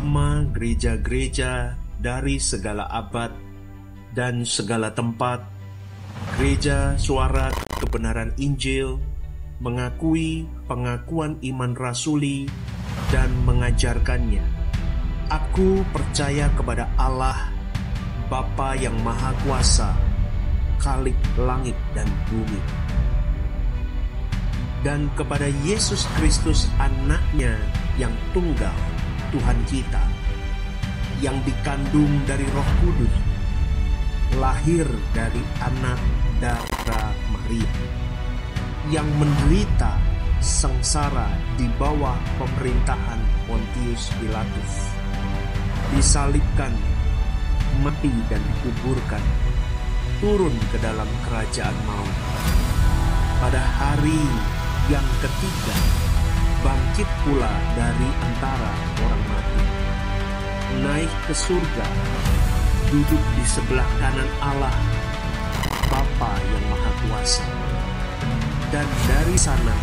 bersama gereja-gereja dari segala abad dan segala tempat, gereja suara kebenaran Injil, mengakui pengakuan iman rasuli dan mengajarkannya. Aku percaya kepada Allah, Bapa yang Maha Kuasa, Khalik langit dan bumi, dan kepada Yesus Kristus anaknya yang tunggal, Tuhan kita, yang dikandung dari Roh Kudus, lahir dari anak darah Maria, yang menderita sengsara di bawah pemerintahan Pontius Pilatus, disalibkan, mati dan dikuburkan, turun ke dalam kerajaan maut. Pada hari yang ketiga, bangkit pula dari antara orang mati, naik ke surga, duduk di sebelah kanan Allah, Bapa yang Maha Kuasa. Dan dari sana,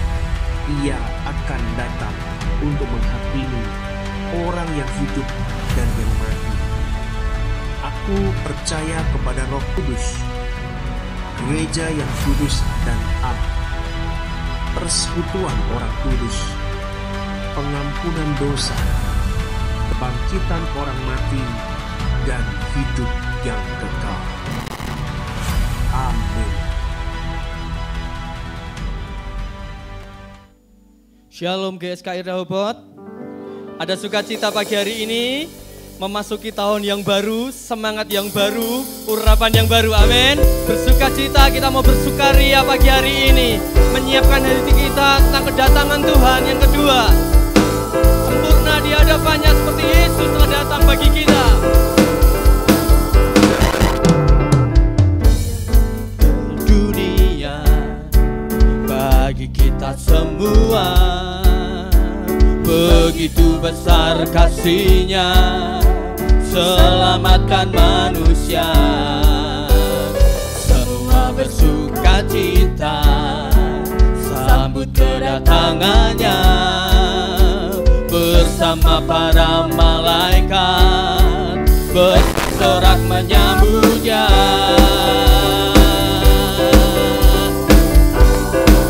Ia akan datang untuk menghakimi orang yang hidup dan yang mati. Aku percaya kepada Roh Kudus, gereja yang kudus dan am, persekutuan orang kudus, pengampunan dosa, kebangkitan orang mati, dan hidup yang kekal. Amin. Shalom GSKI Rehoboth. Ada sukacita pagi hari ini, memasuki tahun yang baru, semangat yang baru, urapan yang baru, amin. Bersukacita, kita mau bersukaria pagi hari ini, menyiapkan hati kita tentang kedatangan Tuhan yang kedua. Sempurna di hadapannya seperti Yesus telah datang bagi kita. Dunia bagi kita semua, begitu besar kasih-Nya, selamatkan manusia. Semua bersukacita, sambut kedatangannya, bersama para malaikat bersorak menyambutnya.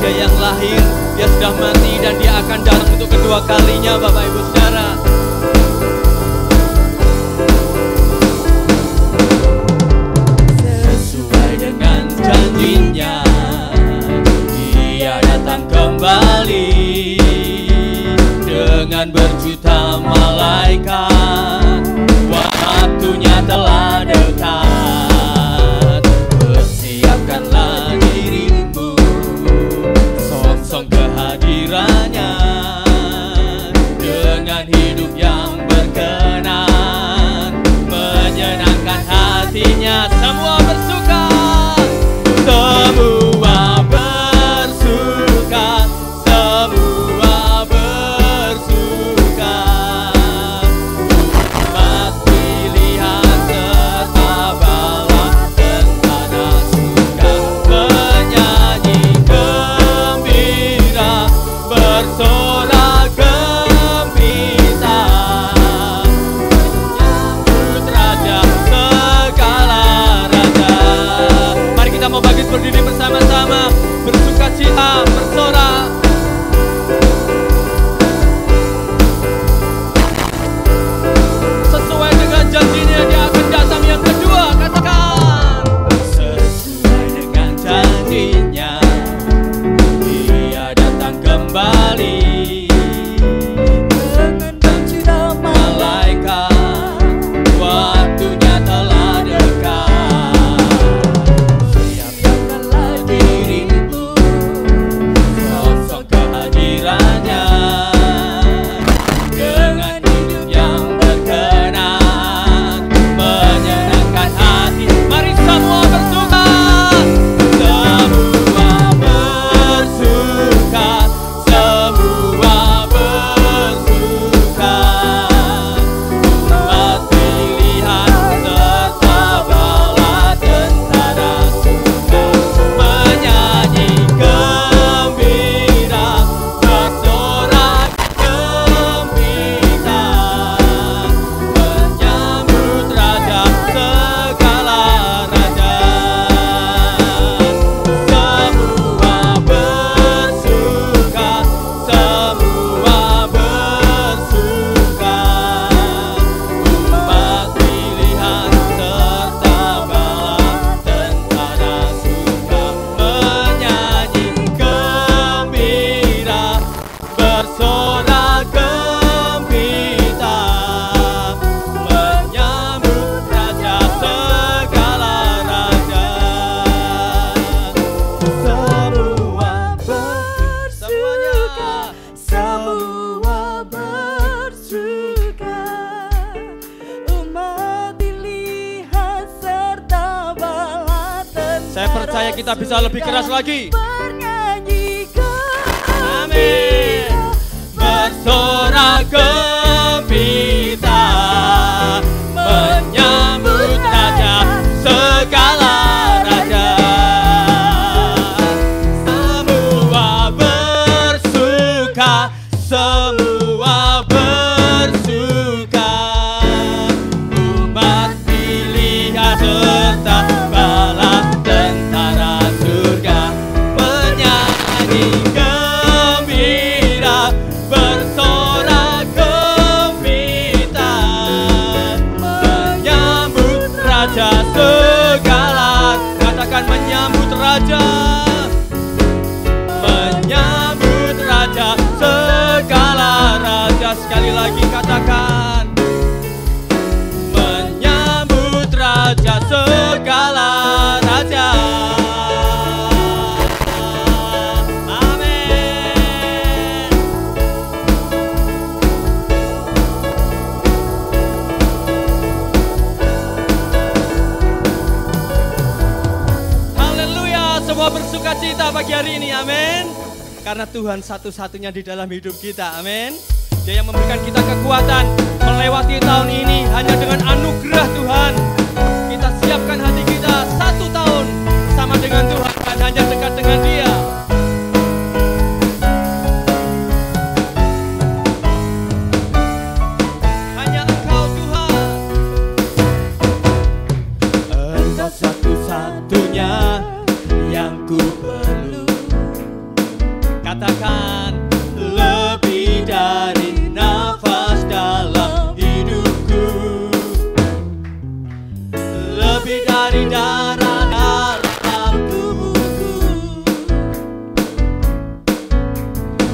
Dia yang lahir, Dia sudah mati, dan Dia akan datang untuk kedua kalinya, Bapak Ibu Saudara. Sesuai dengan janjinya, Dia datang kembali dengan berjuta malaikat. Waktunya telah dekat, persiapkanlah dirimu, songsong kehadirannya, dengan hidup yang berkenan, menyenangkan hatinya. Semua bersuka, semua bersuka, semua bersuka. Umat pilihan Saya percaya kita bisa lebih keras lagi. Amin. Bersorak gembira menyambut Raja segala raja. Semua bersuka, semua bersuka. Umat pilihan serta bala tentara surga menyanyi gembira, bersorak gembira, menyambut Raja segala. Katakan menyambut Raja, menyambut Raja segala raja. Sekali lagi katakan, menyambut Raja segala raja. Amin. Haleluya, semua bersuka cita pagi hari ini, amin. Karena Tuhan satu-satunya di dalam hidup kita, amin. Dia yang memberikan kita kekuatan melewati tahun ini hanya dengan anugerah Tuhan. Kita siapkan hati kita 1 tahun bersama dengan Tuhan dan hanya dekat dengan Dia. Hanya Engkau Tuhan. Engkau satu-satunya yang ku perlu. Katakan, lebih dari nafas dalam hidupku, lebih dari darah dalam tubuhku.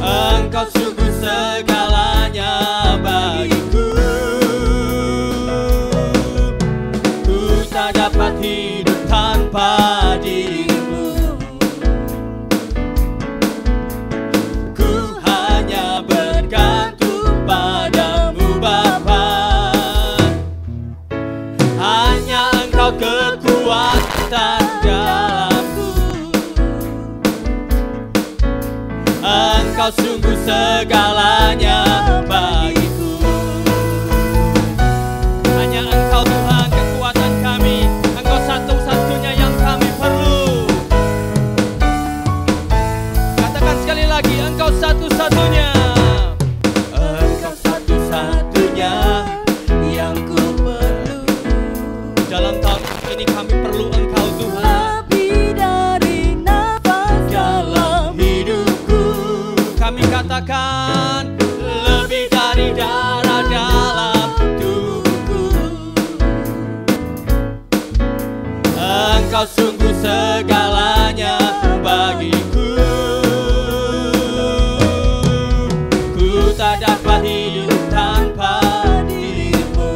Engkau sungguh segalanya bagiku. Ku tak dapat hidup tanpa dirimu. Ku hanya bergantung padamu Bapa. Hanya Engkau kekuatan dalamku. Engkau sungguh segalanya bagiku. Hanya Engkau Tuhan kekuatan kami. Engkau satu-satunya yang kami perlu. Katakan sekali lagi, Engkau satu-satunya. Engkau satu-satunya yang ku perlu. Dalam tahun ini kami perlu Engkau Tuhan. Lebih dari nafas Dalam hidupku kami katakan, lebih dari darah dalam tubuhku. Engkau sungguh segalanya bagiku. Ku tak dapat hidup tanpa dirimu.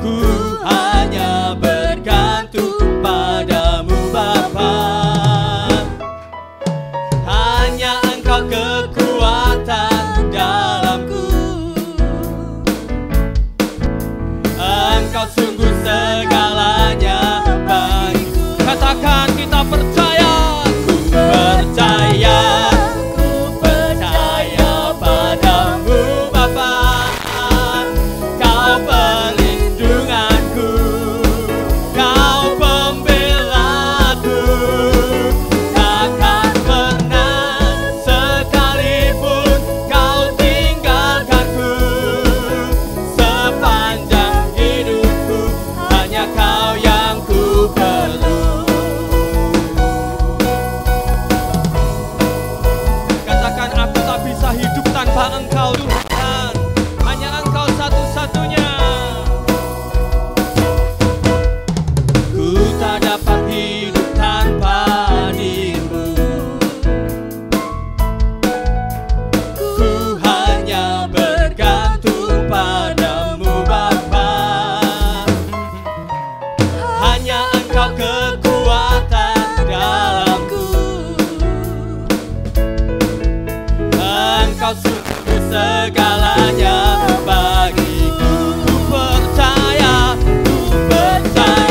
Ku hanya bergantung padamu Bapa. Hanya Engkau kekuatan dalamku. Engkau sungguh segalanya bagiku. Katakan, kita percaya. Ku percaya, ku percaya padamu Bapa. Kau pelindunganku, Kau pembelaku. Takkan pernah sekalipun Kau tinggalkanku. Sepanjang hidupku hanya Kau yang ku perlu. Katakan, aku tak bisa hidup tanpa Engkau Tuhan. Hanya Engkau satu-satunya. Ku tak dapat hidup tanpa dirimu. Ku hanya bergantung padamu Bapa. Hanya Engkau kekuatan dalamku. Engkau sungguh segalanya bagiku. Ku percaya, ku percaya.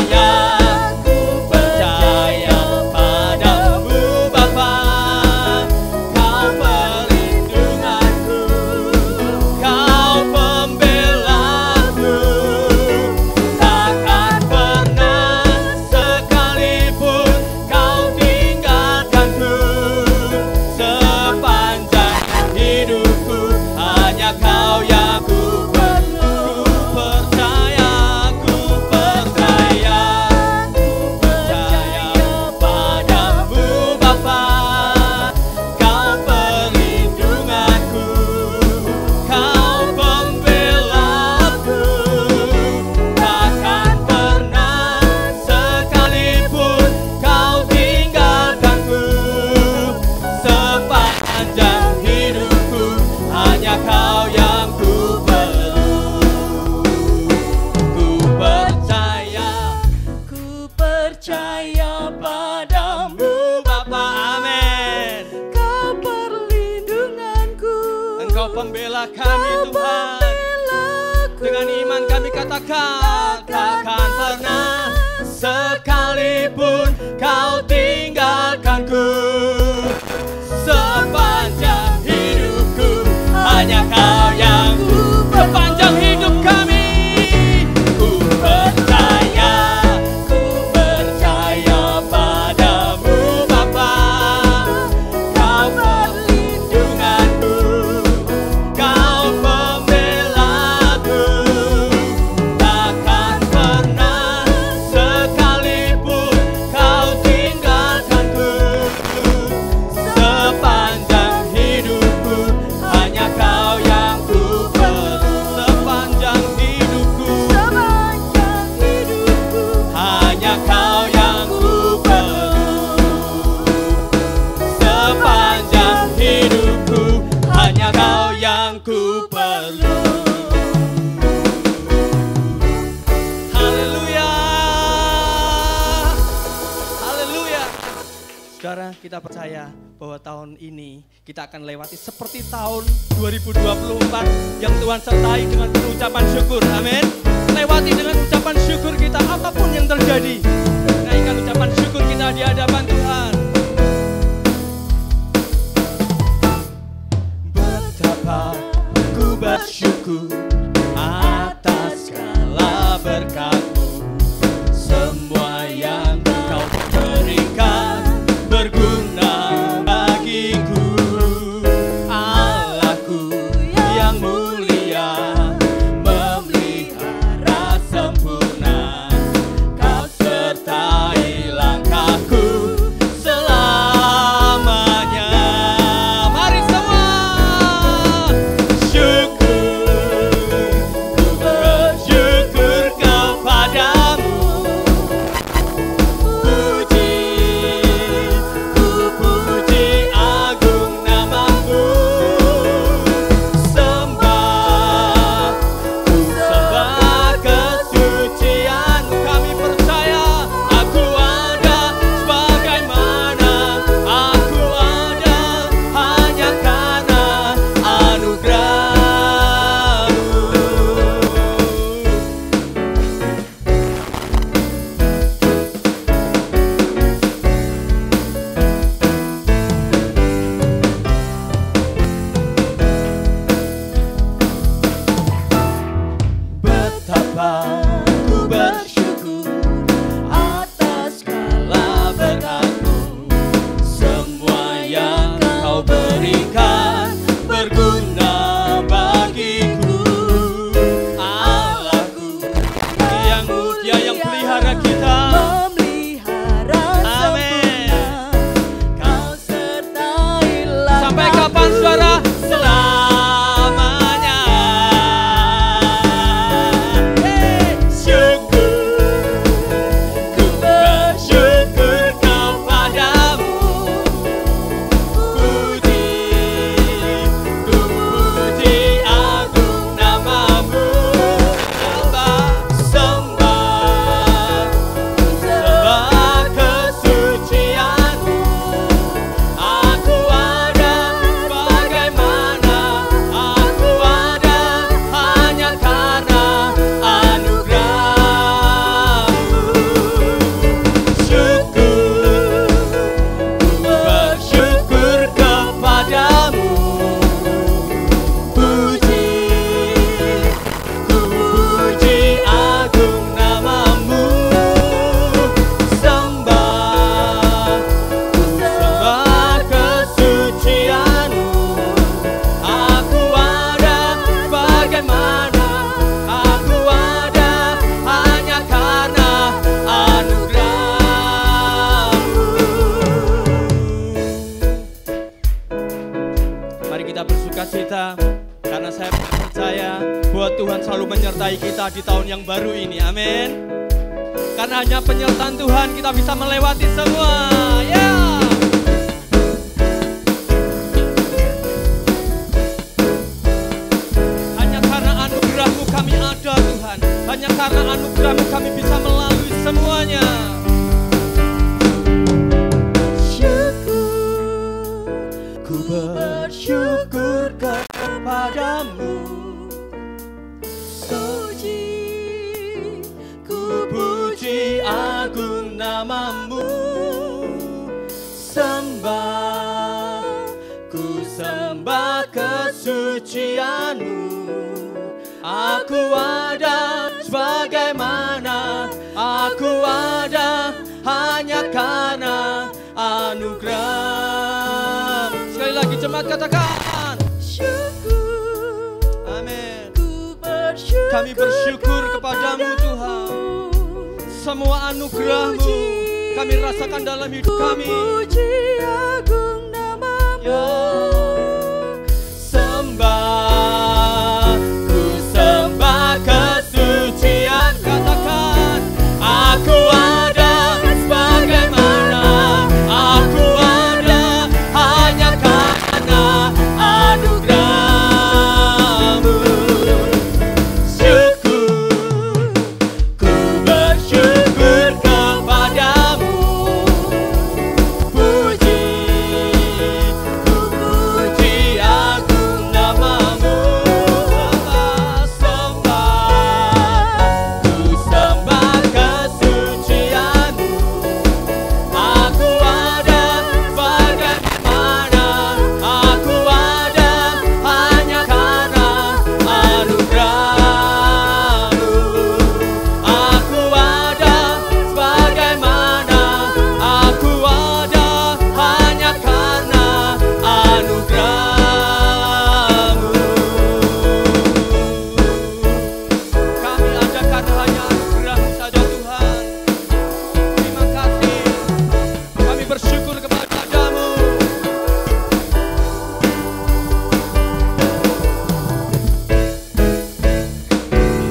Allah kami Tuhan. Dengan iman kami katakan, takkan pernah sekalipun kau tinggalkanku. Sepanjang hidupku hanya kau yang sepanjang hidup kami. Ku percaya padamu Bapa. Kau perlindunganku, kau pembelaku. Takkan pernah sekalipun kau tinggalkanku. Sepanjang hidupku hanya kau yang ku perlu. Sepanjang hidupku hanya kau yang ku perlu. Sepanjang hidupku hanya kau yang ku perlu. Haleluya. Haleluya. Saudara, kita percaya bahwa tahun ini kita akan lewati seperti tahun 2024 yang Tuhan sertai dengan ucapan syukur. Amin. Lewati dengan ucapan syukur kita apapun yang terjadi. Naikkan ucapan syukur kita di hadapan Tuhan. Betapa ku bersyukur atas segala berkat-Mu. Semua yang Kau berikan berguna bagiku. Allahku yang mulia, memelihara sempurna. Kau sertai langkahku selamanya. Mari semua syukur, ku bersyukur kepadamu. Puji agung nama-Mu. Sembah kesucian-Mu. Kami percaya aku ada sebagaimana aku ada hanya karena anugerah-Mu. Betapa ku bersyukur atas segala berkat-Mu. Semua yang Kau berikan berguna bagiku. Allahku yang mulia, yang pelihara kita. Amin. Kau sertai langkahku. Sampai kapan saudara? Selamanya. Syukur, ku bersyukur kepadamu. Puji agung nama-Mu. Sembah kesucian-Mu. Aku ada bagaimana aku ada hanya karena anugerah-Mu. Syukur, ku bersyukur kepadamu. Puji agung nama-Mu. Sembah kesucian-Mu. Aku ada bagaimana aku ada hanya karena anugerah-Mu. Mari kita bersuka cita karena saya percaya bahwa Tuhan selalu menyertai kita di tahun yang baru ini. Amin. Karena hanya penyertaan Tuhan kita bisa melewati semua. Ya. Hanya karena anugerah-Mu kami ada Tuhan. Hanya karena anugerah-Mu kami bisa melalui semuanya. Syukur, ku bersyukur kepadamu. namamu, sembah, ku sembah kesucianmu. Aku ada sebagaimana aku ada hanya karena anugerah. Sekali lagi jemaat katakan syukur. Amin. Ku bersyukur, Kami bersyukur kepadamu Tuhan. Semua anugerah-Mu kami rasakan dalam hidup kami. puji agung namamu. Ya, sembah, ku sembah kesucian. Katakan, aku ada sebagaimana aku ada hanya karena anugerah-Mu. Syukur, ku bersyukur kepadamu. Puji, ku puji agung namamu. Sembah, ku sembah kesucianmu. Aku ada bagaimana aku ada hanya karena anugerah-Mu. Aku ada bagaimana aku ada hanya karena anugerah-Mu. Kami ada karena hanya anugerah-Mu saja Tuhan. Terima kasih. Kami bersyukur kepadamu.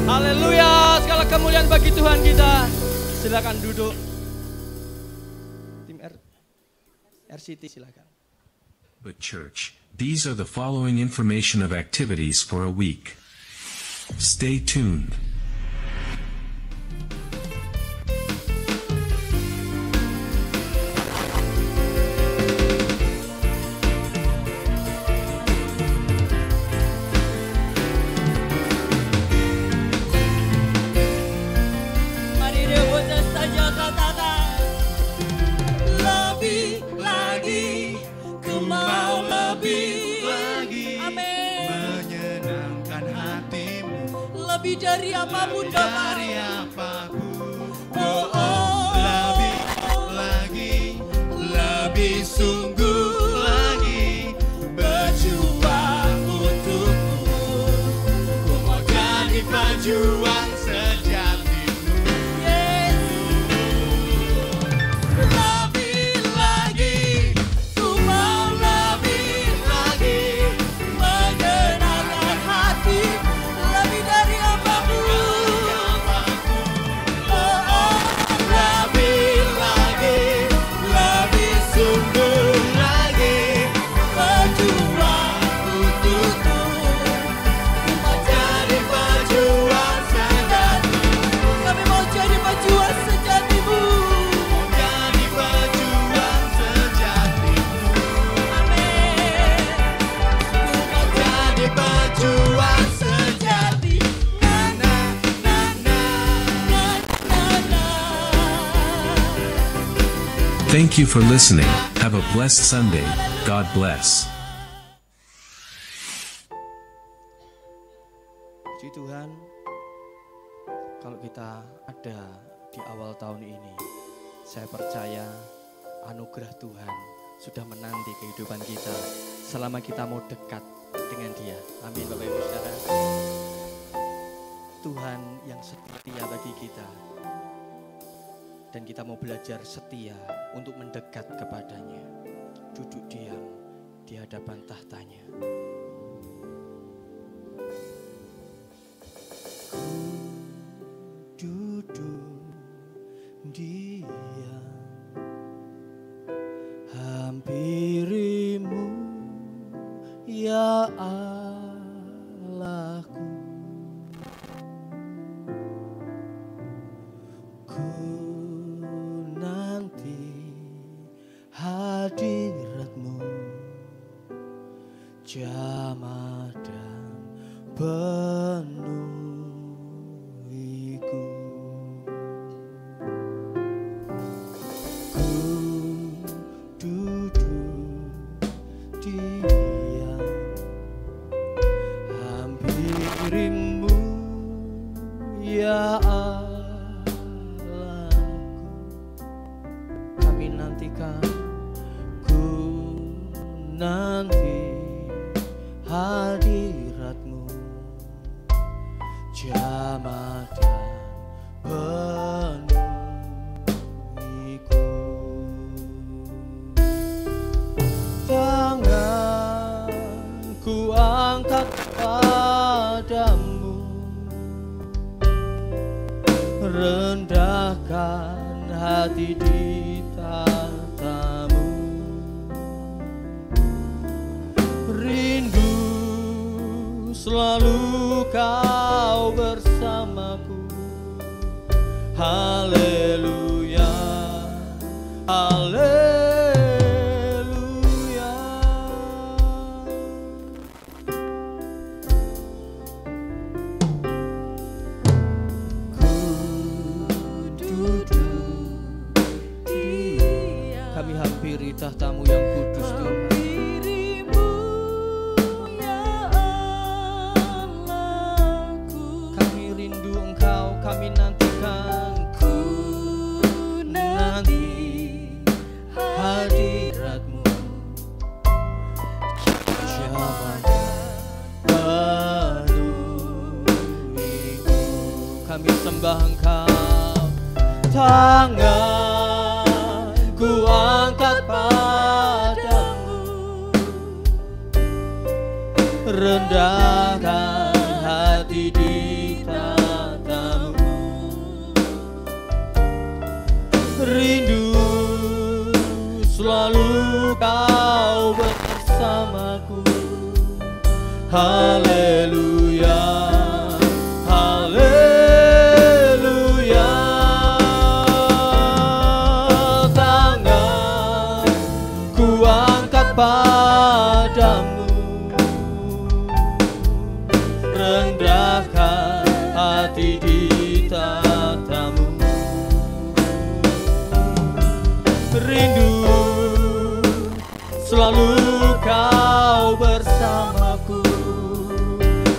Haleluya, segala kemuliaan bagi Tuhan kita. Silakan duduk. Tim RCT silakan. But church, these are the following information of activities for a week. Stay tuned. Mari rebutkan saja katakan lebih lagi, ku mau lebih lagi. Amin. Menyenangkan hatimu Lebih dari apapun Bapa. dari apapun. Oh, oh. Lebih lagi, lebih sungguh lagi, berjuang untukmu. Ku mau jadi pejuang sejatimu. Yes. Lebih lagi, ku mau lebih lagi, menyenangkan hati lebih dari apapun. Oh, oh. Lebih lagi, lebih sungguh lagi, Berjuang untukmu. ku mau jadi pejuang sejati. Kami mau jadi pejuang sejatimu. Jadi pejuang sejatimu. Amin. Jadi pejuang sejati. Na na na na. Thank you for listening. Have a blessed Sunday. God bless. Puji Tuhan, kalau kita ada di awal tahun ini, saya percaya anugerah Tuhan sudah menanti kehidupan kita selama kita mau dekat dengan Dia. Amin Bapak Ibu Saudara. Tuhan yang setia bagi kita, dan kita mau belajar setia untuk mendekat kepadanya, duduk diam di hadapan tahtanya. Duduk diam, hampirimu ya Allahku. Ku nanti hadiratmu, jamah dan penuhiku. nantikan, ku nanti hadirat-Mu, jamah dan penuhiku. Tanganku angkat padamu, rendahkan hati di tatamu. Rindu selalu Kau bersamaku. Haleluya, haleluya. Kami hampiri tahta-Mu yang kudus Tuhan. Dirimu ya Allahku, Kami rindu Engkau, kami nantikan, ku nanti hadirat-Mu, jamah penuhiku. Kami sembah Engkau, tanganku angkat padamu, rendahkan hati di tatamu. Rindu selalu Kau bersamaku. Haleluya, haleluya. Tanganku angkat padamu, rendahkan hati di tatamu. Rindu selalu Kau bersamaku.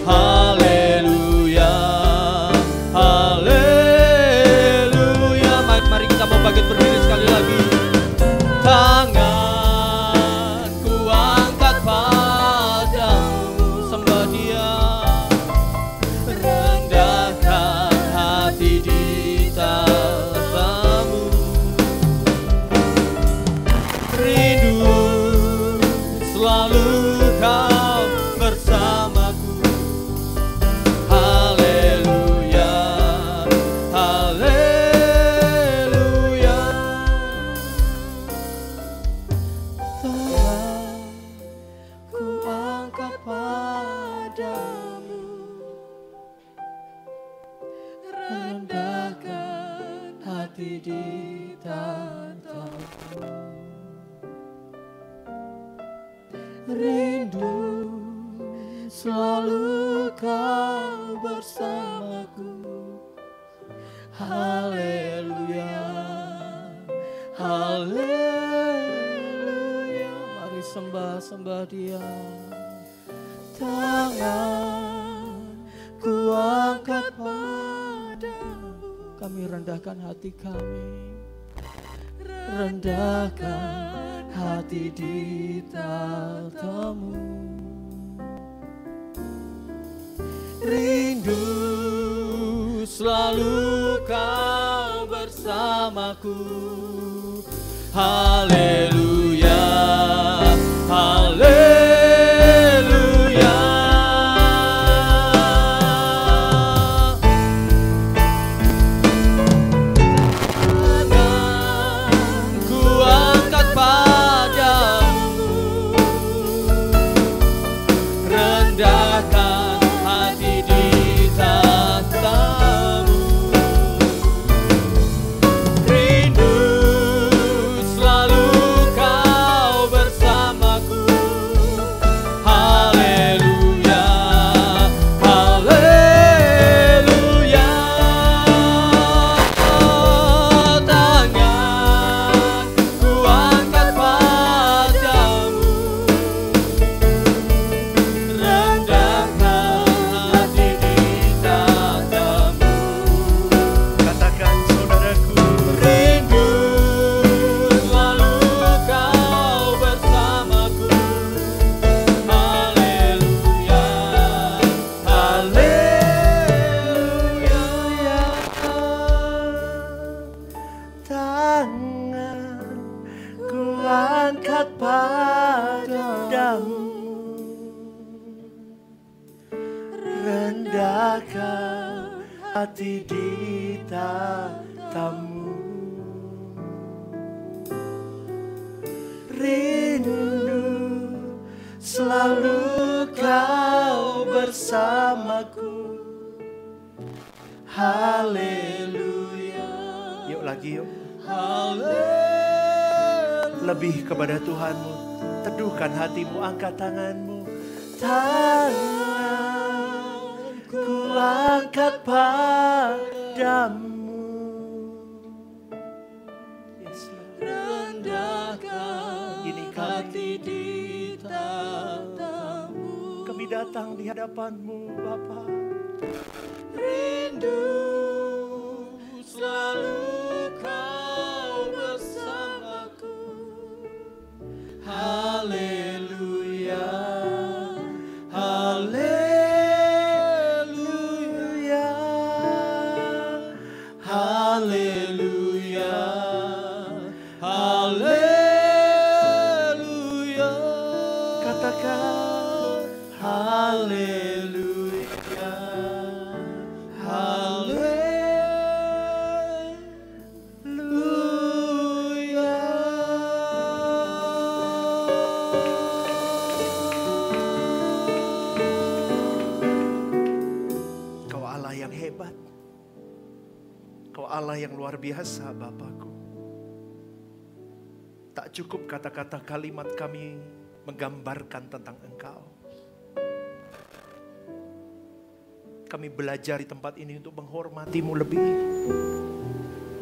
Haleluya, haleluya. Mari kita mau bangkit berdiri sekali lagi. Tanganku angkat padamu, sembah Dia, rendahkan hati di tatamu. Rindu selalu Kau bersamaku. Haleluya, haleluya. Tanganku angkat padamu, rendahkan hati di tatamu. Rindu selalu Kau bersamaku. Haleluya, haleluya. Mari sembah Dia. Tanganku angkat padamu, kami rendahkan hati kami, rendahkan hati di tatamu. Rindu selalu Kau bersamaku. Haleluya, haleluya. Tanganku angkat padamu, rendahkan hati di tatamu. Rindu selalu angkat padamu, rendahkan hati di tatamu. Rindu selalu kau bersamaku. Haleluya. Yuk lagi yuk. Lebih kepada Tuhanmu. Teduhkan hatimu, angkat tanganmu. Tanganku angkat padamu. Yes, Lord. Rendahkan Ini hati di tatamu. Kami datang di hadapan-Mu, Bapa. Rindu selalu kau bersamaku. Haleluya. Haleluya. Haleluya. Haleluya. Katakan haleluya. Haleluya. Kau Allah yang hebat. Kau Allah yang luar biasa, Bapakku. Tak cukup kata-kata kalimat kami menggambarkan tentang Engkau. Kami belajar di tempat ini untuk menghormati-Mu lebih,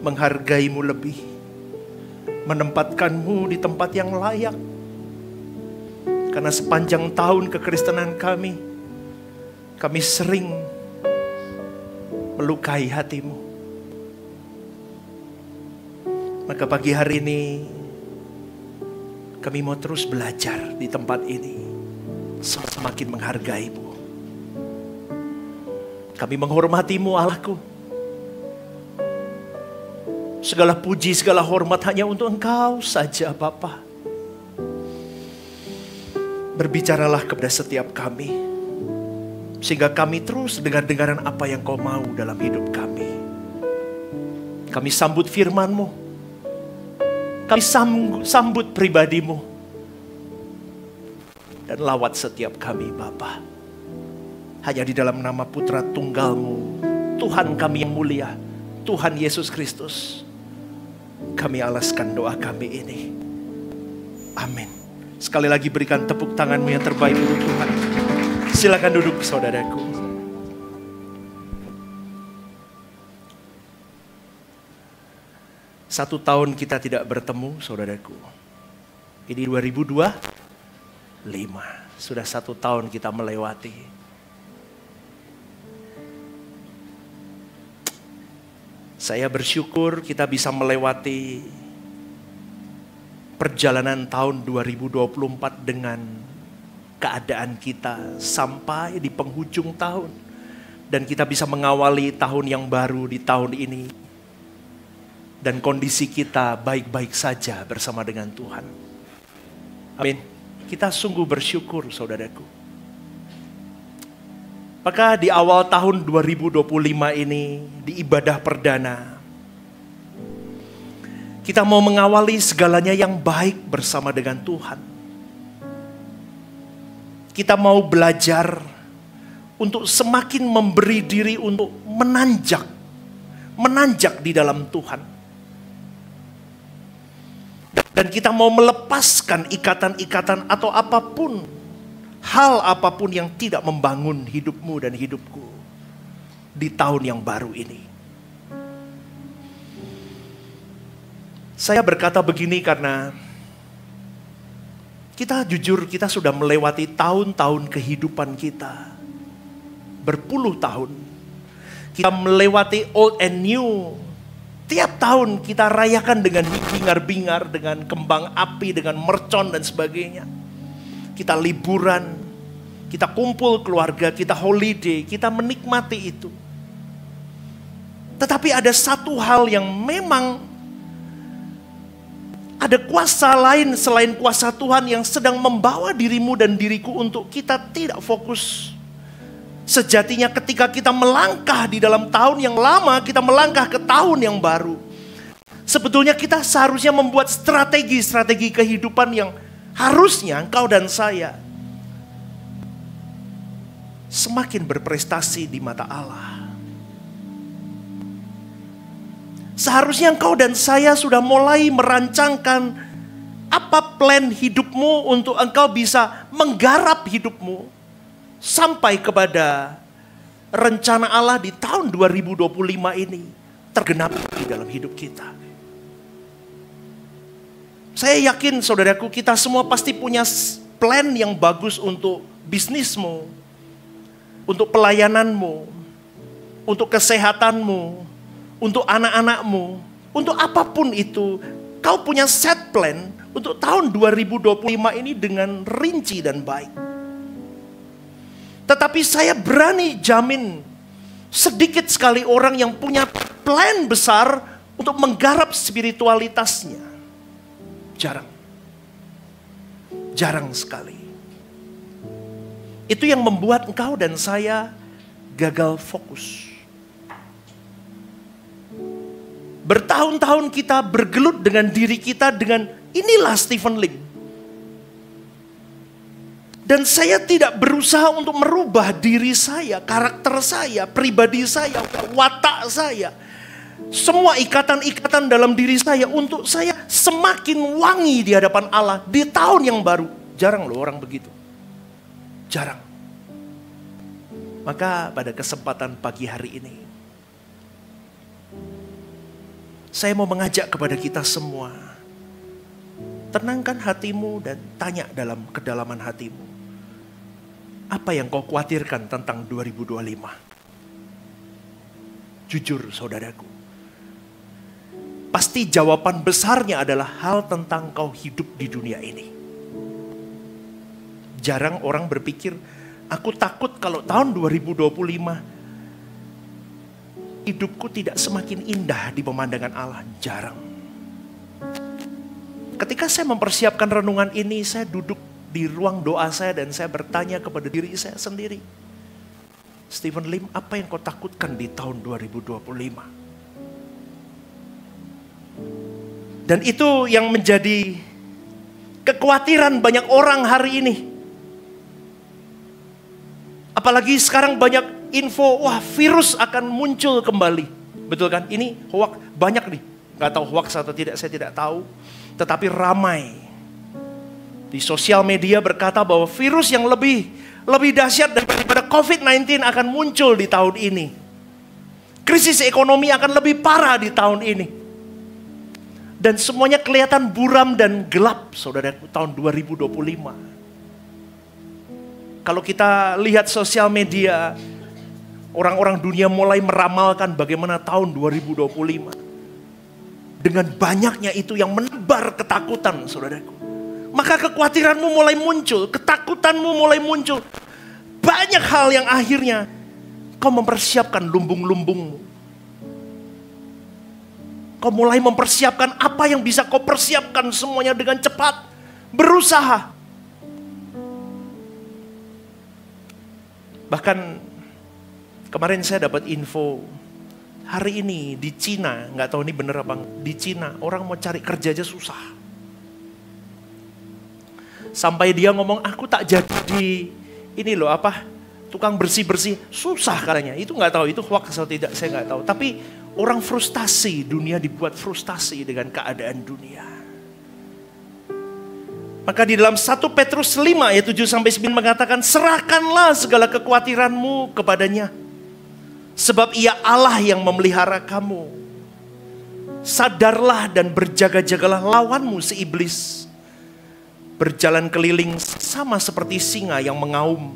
menghargai-Mu lebih, menempatkan-Mu di tempat yang layak. Karena sepanjang tahun kekristenan kami sering melukai hati-Mu. Maka pagi hari ini kami mau terus belajar di tempat ini, semakin menghargai-Mu. Kami menghormati-Mu, Allahku. Segala puji, segala hormat hanya untuk Engkau saja, Bapa. Berbicaralah kepada setiap kami, sehingga kami terus dengar-dengaran apa yang Kau mau dalam hidup kami. Kami sambut firman-Mu, kami sambut pribadi-Mu, dan lawat setiap kami, Bapa. Hanya di dalam nama Putra Tunggal-Mu, Tuhan kami yang mulia, Tuhan Yesus Kristus, kami alaskan doa kami ini. Amin. Sekali lagi berikan tepuk tanganmu yang terbaik untuk Tuhan. Silakan duduk, saudaraku. Satu tahun kita tidak bertemu, saudaraku. Ini 2025. Sudah 1 tahun kita melewati. Saya bersyukur kita bisa melewati perjalanan tahun 2024 dengan keadaan kita sampai di penghujung tahun. Dan kita bisa mengawali tahun yang baru di tahun ini. Dan kondisi kita baik-baik saja bersama dengan Tuhan. Amin. Kita sungguh bersyukur, saudaraku. Maka di awal tahun 2025 ini, di ibadah perdana, kita mau mengawali segalanya yang baik bersama dengan Tuhan. Kita mau belajar untuk semakin memberi diri untuk menanjak di dalam Tuhan. Dan kita mau melepaskan ikatan-ikatan atau apapun, hal apapun yang tidak membangun hidupmu dan hidupku di tahun yang baru ini. Saya berkata begini karena kita jujur, kita sudah melewati tahun-tahun kehidupan kita. Berpuluh tahun. Kita melewati old and new. Tiap tahun kita rayakan dengan bingar-bingar, dengan kembang api, dengan mercon dan sebagainya. Kita liburan, kita kumpul keluarga, kita holiday, kita menikmati itu. Tetapi ada satu hal yang memang ada kuasa lain selain kuasa Tuhan yang sedang membawa dirimu dan diriku untuk kita tidak fokus. Sejatinya ketika kita melangkah di dalam tahun yang lama, kita melangkah ke tahun yang baru. Sebetulnya kita seharusnya membuat strategi-strategi kehidupan yang harusnya engkau dan saya semakin berprestasi di mata Allah. Seharusnya engkau dan saya sudah mulai merancangkan apa plan hidupmu untuk engkau bisa menggarap hidupmu sampai kepada rencana Allah di tahun 2025 ini tergenapi di dalam hidup kita. Saya yakin saudaraku, kita semua pasti punya plan yang bagus untuk bisnismu, untuk pelayananmu, untuk kesehatanmu, untuk anak-anakmu, untuk apapun itu. Kau punya set plan untuk tahun 2025 ini dengan rinci dan baik. Tetapi saya berani jamin, sedikit sekali orang yang punya plan besar untuk menggarap spiritualitasnya. Jarang. Jarang sekali. Itu yang membuat engkau dan saya gagal fokus. Bertahun-tahun kita bergelut dengan diri kita dengan inilah Stephen Lim. Dan saya tidak berusaha untuk merubah diri saya, karakter saya, pribadi saya, watak saya. Semua ikatan-ikatan dalam diri saya untuk saya semakin wangi di hadapan Allah di tahun yang baru. Jarang loh orang begitu. Jarang. Maka pada kesempatan pagi hari ini, saya mau mengajak kepada kita semua, tenangkan hatimu dan tanya dalam kedalaman hatimu. Apa yang kau khawatirkan tentang 2025? Jujur saudaraku. Pasti jawaban besarnya adalah hal tentang kau hidup di dunia ini. Jarang orang berpikir, aku takut kalau tahun 2025 hidupku tidak semakin indah di pemandangan Allah. Jarang. Ketika saya mempersiapkan renungan ini, saya duduk di ruang doa saya dan saya bertanya kepada diri saya sendiri. Stephen Lim, apa yang kau takutkan di tahun 2025? Dan itu yang menjadi kekhawatiran banyak orang hari ini. Apalagi sekarang banyak info, wah virus akan muncul kembali. Betul kan? Ini hoax banyak nih. Gak tahu hoax atau tidak, saya tidak tahu. Tetapi ramai. Di sosial media berkata bahwa virus yang lebih dahsyat daripada COVID-19 akan muncul di tahun ini. Krisis ekonomi akan lebih parah di tahun ini. Dan semuanya kelihatan buram dan gelap, saudara, tahun 2025. Kalau kita lihat sosial media, orang-orang dunia mulai meramalkan bagaimana tahun 2025. Dengan banyaknya itu yang menebar ketakutan, saudaraku. Maka kekhawatiranmu mulai muncul, ketakutanmu mulai muncul. Banyak hal yang akhirnya kau mempersiapkan lumbung-lumbungmu. Kau mulai mempersiapkan apa yang bisa kau persiapkan semuanya dengan cepat. Berusaha. Bahkan kemarin saya dapat info, hari ini di Cina, nggak tahu ini bener apa, di Cina orang mau cari kerja aja susah. Sampai dia ngomong, aku tak jadi ini loh apa, tukang bersih-bersih, susah katanya. Itu nggak tahu, itu hoax atau tidak, saya nggak tahu. Tapi orang frustasi, dunia dibuat frustasi dengan keadaan dunia. Maka di dalam 1 Petrus 5 ayat 7-9 mengatakan, serahkanlah segala kekhawatiranmu kepadanya. Sebab ia Allah yang memelihara kamu. Sadarlah dan berjaga-jagalah lawanmu si iblis. Berjalan keliling sama seperti singa yang mengaum.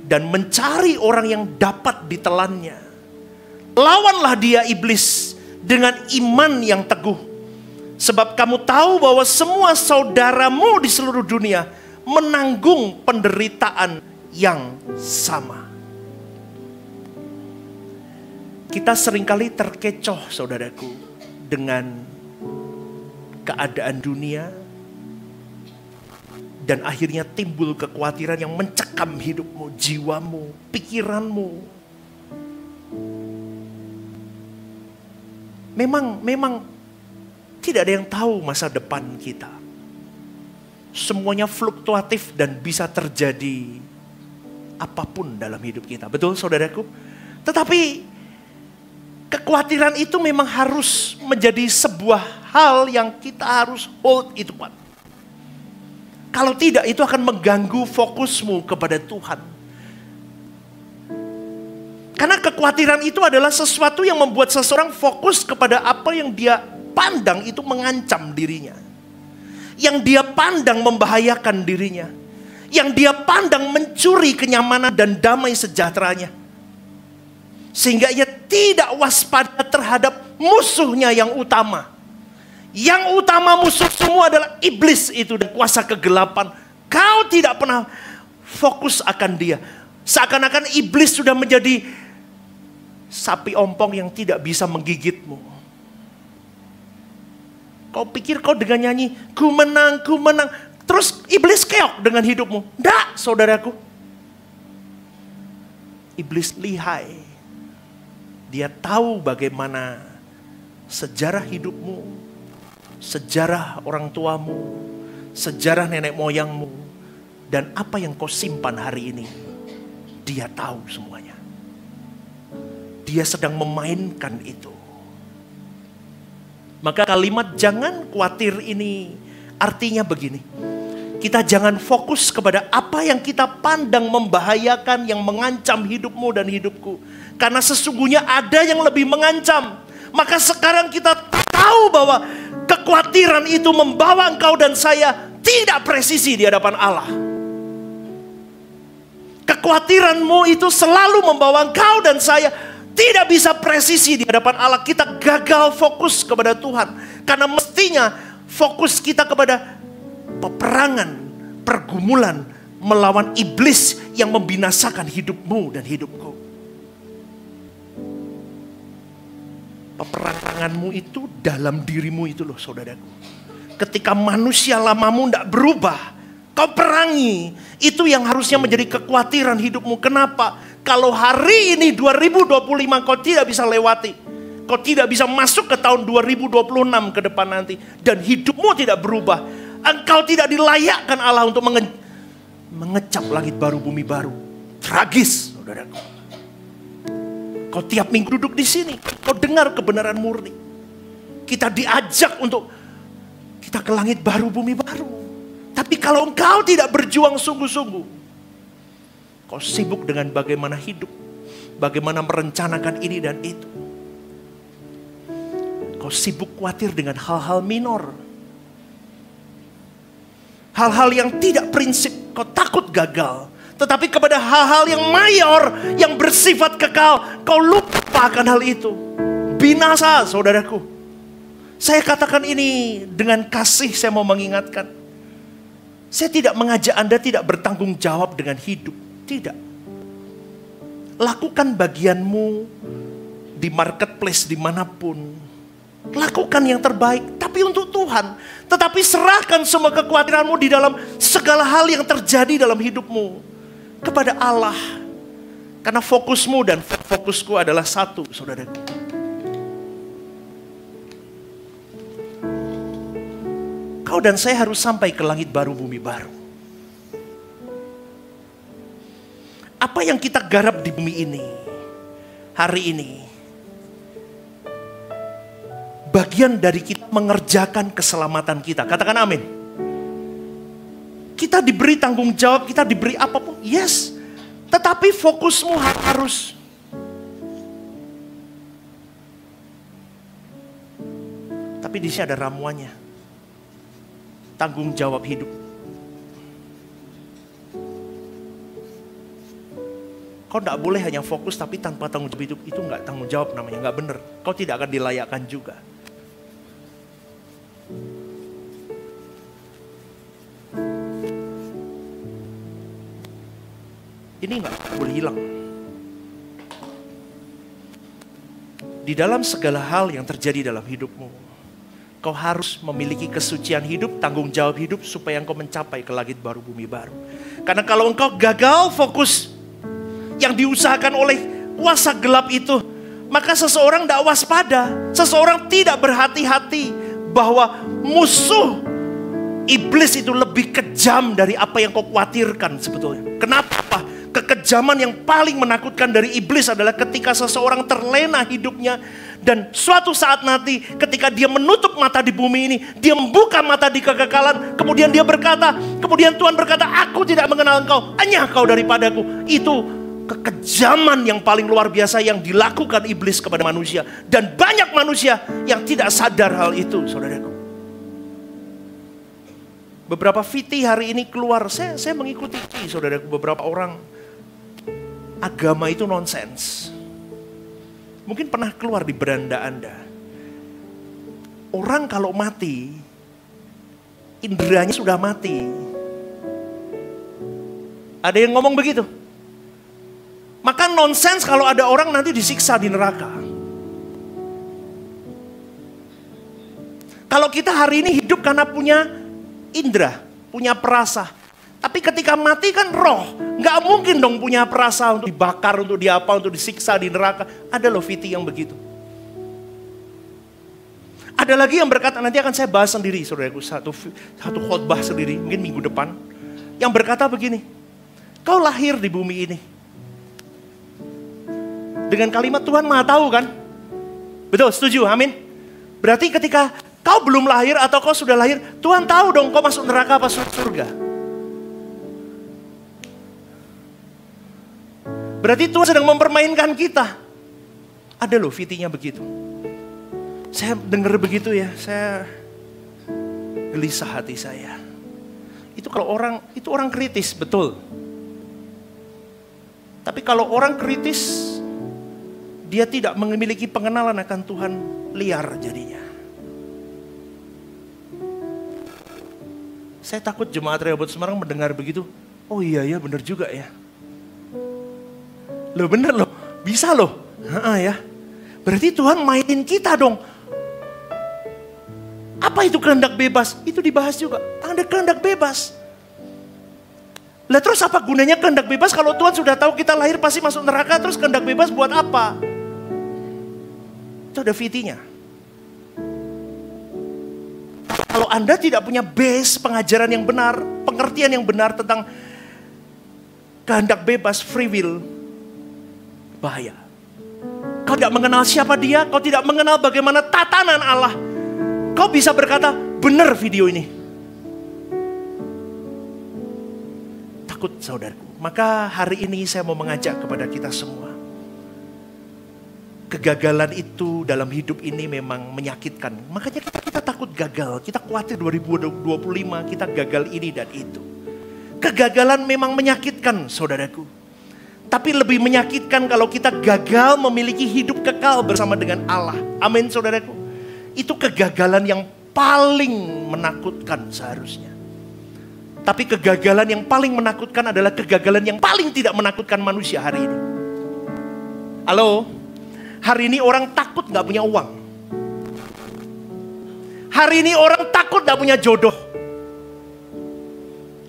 Dan mencari orang yang dapat ditelannya. Lawanlah dia iblis dengan iman yang teguh. Sebab kamu tahu bahwa semua saudaramu di seluruh dunia menanggung penderitaan yang sama. Kita seringkali terkecoh, saudaraku, dengan keadaan dunia, dan akhirnya timbul kekhawatiran yang mencekam hidupmu, jiwamu, pikiranmu. Memang tidak ada yang tahu masa depan kita. Semuanya fluktuatif dan bisa terjadi apapun dalam hidup kita. Betul saudaraku? Tetapi kekhawatiran itu memang harus menjadi sebuah hal yang kita harus hold itu kuat. Kalau tidak, itu akan mengganggu fokusmu kepada Tuhan. Karena kekhawatiran itu adalah sesuatu yang membuat seseorang fokus kepada apa yang dia pandang itu mengancam dirinya. Yang dia pandang membahayakan dirinya. Yang dia pandang mencuri kenyamanan dan damai sejahteranya. Sehingga ia tidak waspada terhadap musuhnya yang utama. Yang utama musuh semua adalah iblis itu dan kuasa kegelapan. Kau tidak pernah fokus akan dia. Seakan-akan iblis sudah menjadi sapi ompong yang tidak bisa menggigitmu. Kau pikir kau dengan nyanyi, ku menang, terus iblis keok dengan hidupmu. Nggak, saudaraku. Iblis lihai. Dia tahu bagaimana sejarah hidupmu, sejarah orang tuamu, sejarah nenek moyangmu, dan apa yang kau simpan hari ini. Dia tahu semuanya. Dia sedang memainkan itu. Maka kalimat jangan khawatir ini artinya begini. Kita jangan fokus kepada apa yang kita pandang membahayakan, yang mengancam hidupmu dan hidupku. Karena sesungguhnya ada yang lebih mengancam. Maka sekarang kita tahu bahwa kekhawatiran itu membawa engkau dan saya tidak presisi di hadapan Allah. Kekhawatiranmu itu selalu membawa engkau dan saya tidak bisa presisi di hadapan Allah. Kita gagal fokus kepada Tuhan. Karena mestinya fokus kita kepada peperangan, pergumulan melawan iblis yang membinasakan hidupmu dan hidupku. Peperanganmu itu dalam dirimu itu loh saudaraku. Ketika manusia lamamu tidak berubah, kau perangi. Itu yang harusnya menjadi kekhawatiran hidupmu. Kenapa? Kalau hari ini 2025 kau tidak bisa lewati. Kau tidak bisa masuk ke tahun 2026 ke depan nanti. Dan hidupmu tidak berubah. Engkau tidak dilayakkan Allah untuk mengecap langit baru, bumi baru. Tragis saudaraku. Kau tiap minggu duduk di sini, kau dengar kebenaran murni. Kita diajak untuk kita ke langit baru, bumi baru. Tapi kalau engkau tidak berjuang sungguh-sungguh, kau sibuk dengan bagaimana hidup, bagaimana merencanakan ini dan itu. Kau sibuk khawatir dengan hal-hal minor. Hal-hal yang tidak prinsip, kau takut gagal. Tetapi kepada hal-hal yang mayor, yang bersifat kekal, kau lupa akan hal itu. Binasa saudaraku. Saya katakan ini dengan kasih, saya mau mengingatkan. Saya tidak mengajak Anda tidak bertanggung jawab dengan hidup. Tidak. Lakukan bagianmu di marketplace dimanapun. Lakukan yang terbaik, tapi untuk Tuhan. Tetapi serahkan semua kekhawatiranmu di dalam segala hal yang terjadi dalam hidupmu kepada Allah. Karena fokusmu dan fokusku adalah satu, saudara. Kau dan saya harus sampai ke langit baru, bumi baru. Apa yang kita garap di bumi ini, hari ini, bagian dari kita mengerjakan keselamatan kita. Katakan amin. Kita diberi tanggung jawab, kita diberi apapun. Yes. Tetapi fokusmu harus. Tapi di sini ada ramuannya. Tanggung jawab hidup. Kau tidak boleh hanya fokus tapi tanpa tanggung jawab hidup. Itu nggak tanggung jawab namanya, nggak benar. Kau tidak akan dilayakkan juga. Ini nggak boleh hilang. Di dalam segala hal yang terjadi dalam hidupmu, Kau harus memiliki kesucian hidup, tanggung jawab hidup supaya engkau mencapai ke langit baru, bumi baru. Karena kalau engkau gagal fokus yang diusahakan oleh kuasa gelap itu, maka seseorang tidak waspada, seseorang tidak berhati-hati bahwa musuh iblis itu lebih kejam dari apa yang kau khawatirkan sebetulnya. Kenapa? Kekejaman yang paling menakutkan dari iblis adalah ketika seseorang terlena hidupnya dan suatu saat nanti ketika dia menutup mata di bumi ini, dia membuka mata di kekekalan, kemudian dia berkata, kemudian Tuhan berkata, aku tidak mengenal engkau, hanya kau daripadaku. Itu kekejaman yang paling luar biasa yang dilakukan iblis kepada manusia. Dan banyak manusia yang tidak sadar hal itu, saudaraku. Beberapa VT hari ini keluar, saya mengikuti saudaraku, beberapa orang. Agama itu nonsens. Mungkin pernah keluar di beranda Anda. Orang kalau mati, inderanya sudah mati. Ada yang ngomong begitu. Maka nonsens kalau ada orang nanti disiksa di neraka. Kalau kita hari ini hidup karena punya indera, punya perasa. Tapi ketika mati kan roh, nggak mungkin dong punya perasa untuk dibakar, untuk diapa, untuk disiksa di neraka. Ada loh Viti yang begitu. Ada lagi yang berkata, nanti akan saya bahas sendiri saudaraku, satu khotbah sendiri, mungkin minggu depan. Yang berkata begini, kau lahir di bumi ini. Dengan kalimat Tuhan Maha Tahu kan? Betul, setuju, amin. Berarti ketika kau belum lahir atau kau sudah lahir, Tuhan tahu dong kau masuk neraka apa surga. Berarti Tuhan sedang mempermainkan kita. Ada loh VT-nya begitu. Saya dengar begitu ya, saya gelisah hati saya. Itu kalau orang, itu orang kritis, betul. Tapi kalau orang kritis, dia tidak memiliki pengenalan akan Tuhan, liar jadinya. Saya takut jemaat Rehoboth Semarang mendengar begitu. Oh iya ya, benar juga ya. Loh bener loh, bisa loh. Ya. Berarti Tuhan mainin kita dong. Apa itu kehendak bebas? Itu dibahas juga. Ada kehendak bebas. Lah terus apa gunanya kehendak bebas kalau Tuhan sudah tahu kita lahir pasti masuk neraka, terus kehendak bebas buat apa? Itu ada VT-nya. Kalau Anda tidak punya base pengajaran yang benar, pengertian yang benar tentang kehendak bebas, free will, bahaya. Kau tidak mengenal siapa dia, kau tidak mengenal bagaimana tatanan Allah. Kau bisa berkata, benar video ini. Takut saudaraku. Maka hari ini saya mau mengajak kepada kita semua. Kegagalan itu dalam hidup ini memang menyakitkan. Makanya kita takut gagal. Kita khawatir 2025 kita gagal ini dan itu. Kegagalan memang menyakitkan saudaraku. Tapi lebih menyakitkan kalau kita gagal memiliki hidup kekal bersama dengan Allah. Amin saudaraku. Itu kegagalan yang paling menakutkan seharusnya. Tapi kegagalan yang paling menakutkan adalah kegagalan yang paling tidak menakutkan manusia hari ini. Halo? Hari ini orang takut gak punya uang. Hari ini orang takut gak punya jodoh.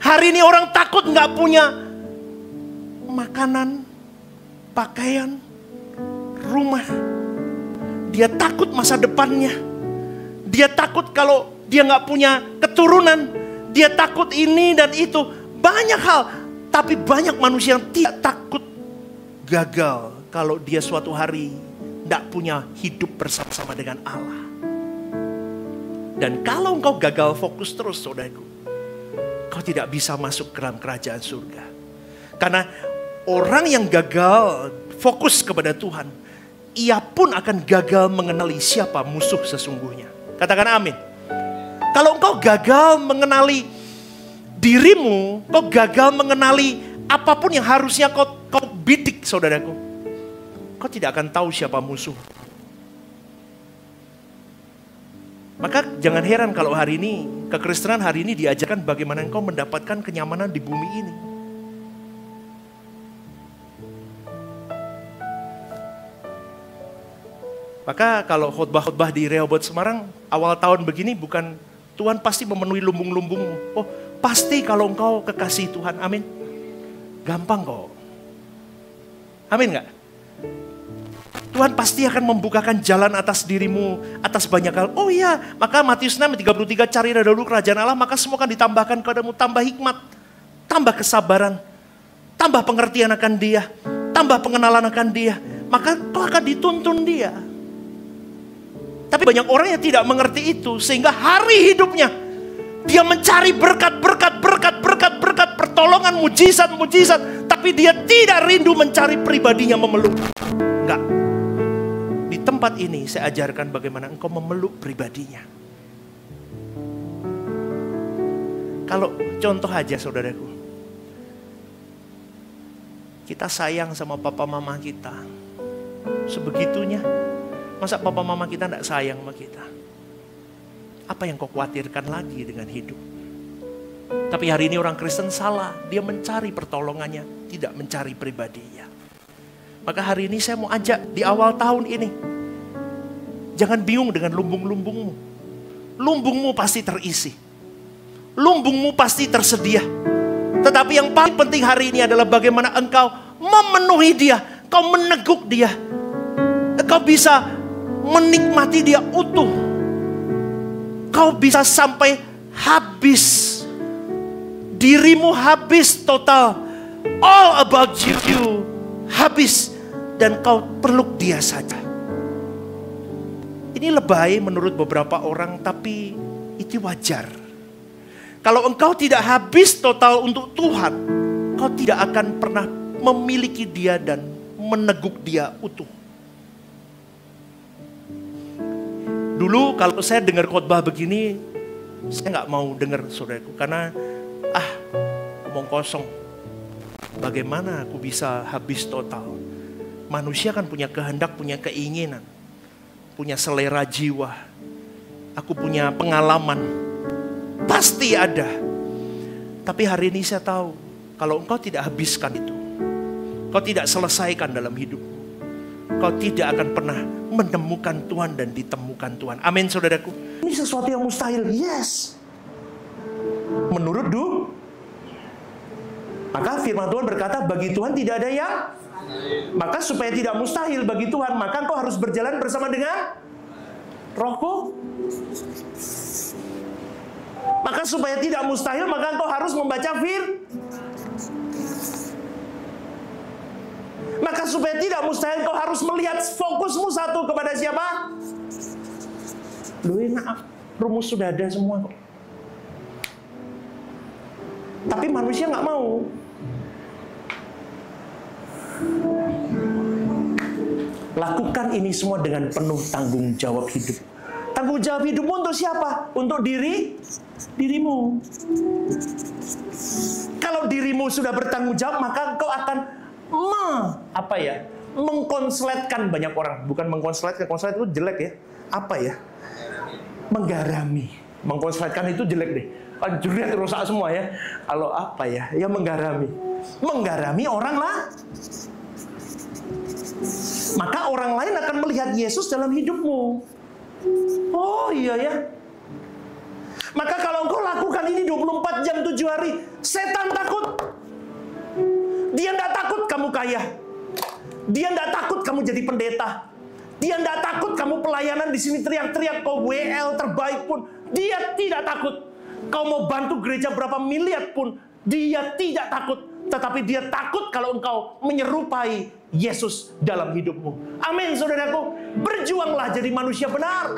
Hari ini orang takut gak punya makanan, pakaian, rumah. Dia takut masa depannya. Dia takut kalau dia gak punya keturunan. Dia takut ini dan itu. Banyak hal. Tapi banyak manusia yang tidak takut gagal kalau dia suatu hari tidak punya hidup bersama-sama dengan Allah. Dan kalau engkau gagal fokus terus saudaraku, kau tidak bisa masuk ke dalam kerajaan surga. Karena orang yang gagal fokus kepada Tuhan, ia pun akan gagal mengenali siapa musuh sesungguhnya. Katakan amin. Kalau engkau gagal mengenali dirimu, kau gagal mengenali apapun yang harusnya kau bidik saudaraku, kau tidak akan tahu siapa musuh. Maka jangan heran kalau hari ini, kekristenan hari ini diajarkan bagaimana engkau mendapatkan kenyamanan di bumi ini. Maka kalau khotbah-khotbah di Rehoboth Semarang, awal tahun begini bukan Tuhan pasti memenuhi lumbung-lumbungmu. Oh, pasti kalau engkau kekasih Tuhan, amin. Gampang kok. Amin gak? Tuhan pasti akan membukakan jalan atas dirimu, atas banyak hal. Oh iya, maka Matius 6:33, carilah dahulu kerajaan Allah, maka semua akan ditambahkan kepadamu. Tambah hikmat, tambah kesabaran, tambah pengertian akan Dia, tambah pengenalan akan Dia. Maka kau akan dituntun Dia. Tapi banyak orang yang tidak mengerti itu, sehingga hari hidupnya dia mencari berkat, pertolongan, mujizat, tapi dia tidak rindu mencari pribadinya memeluk. Enggak. Di tempat ini saya ajarkan bagaimana engkau memeluk pribadinya. Kalau contoh aja saudaraku, kita sayang sama papa mama kita sebegitunya. Masa papa mama kita tidak sayang sama kita? Apa yang kau khawatirkan lagi dengan hidup? Tapi hari ini orang Kristen salah. Dia mencari pertolongannya, tidak mencari pribadinya. Maka hari ini saya mau ajak di awal tahun ini. Jangan bingung dengan lumbung-lumbungmu. Lumbungmu pasti terisi. Lumbungmu pasti tersedia. Tetapi yang paling penting hari ini adalah bagaimana engkau memenuhi Dia. Kau meneguk Dia. Kau bisa menikmati Dia utuh. Kau bisa sampai habis. Dirimu habis total. All about you. Habis. Dan kau peluk Dia saja. Ini lebay menurut beberapa orang, tapi itu wajar. Kalau engkau tidak habis total untuk Tuhan, kau tidak akan pernah memiliki Dia dan meneguk Dia utuh. Dulu kalau saya dengar khotbah begini, saya nggak mau dengar saudaraku, karena omong kosong. Bagaimana aku bisa habis total? Manusia kan punya kehendak, punya keinginan, punya selera jiwa. Aku punya pengalaman, pasti ada. Tapi hari ini saya tahu, kalau engkau tidak habiskan itu, kau tidak selesaikan dalam hidupmu, kau tidak akan pernah menemukan Tuhan dan ditemukan Tuhan. Amin saudaraku. Ini sesuatu yang mustahil. Yes. Menurut maka firman Tuhan berkata, bagi Tuhan tidak ada yang. Maka supaya tidak mustahil bagi Tuhan, maka kau harus berjalan bersama dengan Rohku. Maka supaya tidak mustahil, maka kau harus membaca Maka supaya tidak mustahil, kau harus melihat fokusmu satu kepada siapa? Loh enak, rumus sudah ada semua kok. Tapi manusia nggak mau. Lakukan ini semua dengan penuh tanggung jawab hidup. Tanggung jawab hidupmu untuk siapa? Untuk dirimu. Kalau dirimu sudah bertanggung jawab, maka kau akan mengkonsletkan banyak orang. Bukan mengkonsletkan, konslet itu jelek ya. Menggarami. Mengkonsletkan itu jelek deh. Juriat rusak semua ya. Kalau ya menggarami. Menggarami orang lah. Maka orang lain akan melihat Yesus dalam hidupmu. Oh iya ya. Maka kalau engkau lakukan ini 24 jam 7 hari, setan takut. Dia tidak takut kamu kaya. Dia tidak takut kamu jadi pendeta. Dia tidak takut kamu pelayanan di sini teriak-teriak kau WL terbaik pun. Dia tidak takut. Kau mau bantu gereja berapa miliar pun, dia tidak takut. Tetapi dia takut kalau engkau menyerupai Yesus dalam hidupmu. Amin saudaraku. Berjuanglah jadi manusia benar.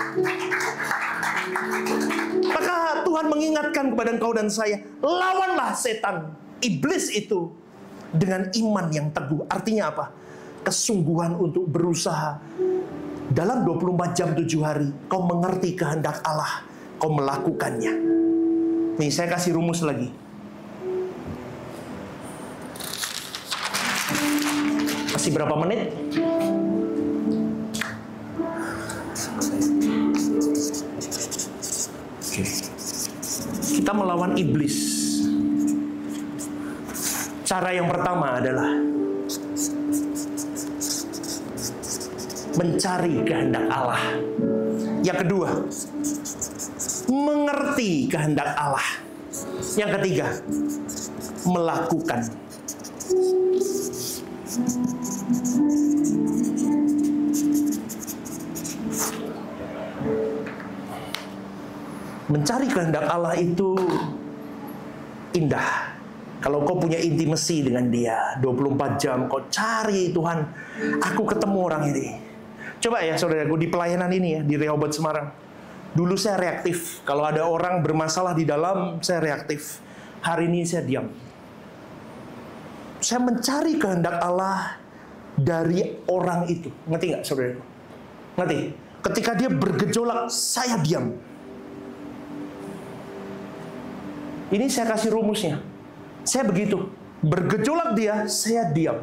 Maka Tuhan mengingatkan kepada engkau dan saya, lawanlah setan, iblis itu dengan iman yang teguh. Artinya apa? Kesungguhan untuk berusaha. Dalam 24 jam 7 hari, kau mengerti kehendak Allah, kau melakukannya. Nih saya kasih rumus lagi. Masih berapa menit? Oke. Kita melawan iblis. Cara yang pertama adalah mencari kehendak Allah. Yang kedua, mengerti kehendak Allah. Yang ketiga, melakukan. Mencari kehendak Allah itu indah. Kalau kau punya intimasi dengan dia 24 jam, kau cari Tuhan, aku ketemu orang ini. Coba ya saudaraku, di pelayanan ini ya, di Rehoboth Semarang, dulu saya reaktif. Kalau ada orang bermasalah di dalam, saya reaktif. Hari ini saya diam. Saya mencari kehendak Allah dari orang itu. Ngerti nggak saudaraku? Ngerti? Ketika dia bergejolak, saya diam. Ini saya kasih rumusnya. Saya begitu. Bergejolak dia, saya diam.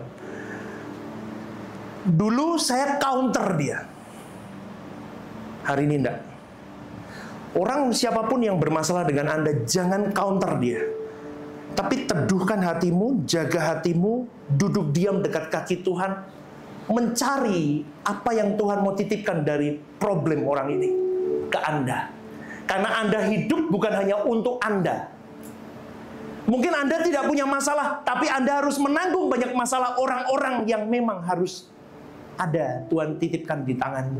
Dulu saya counter dia. Hari ini enggak. Orang siapapun yang bermasalah dengan Anda, jangan counter dia. Tapi teduhkan hatimu, jaga hatimu, duduk diam dekat kaki Tuhan, mencari apa yang Tuhan mau titipkan dari problem orang ini ke Anda. Karena Anda hidup bukan hanya untuk Anda. Mungkin Anda tidak punya masalah, tapi Anda harus menanggung banyak masalah orang-orang yang memang harus ada Tuhan titipkan di tanganmu.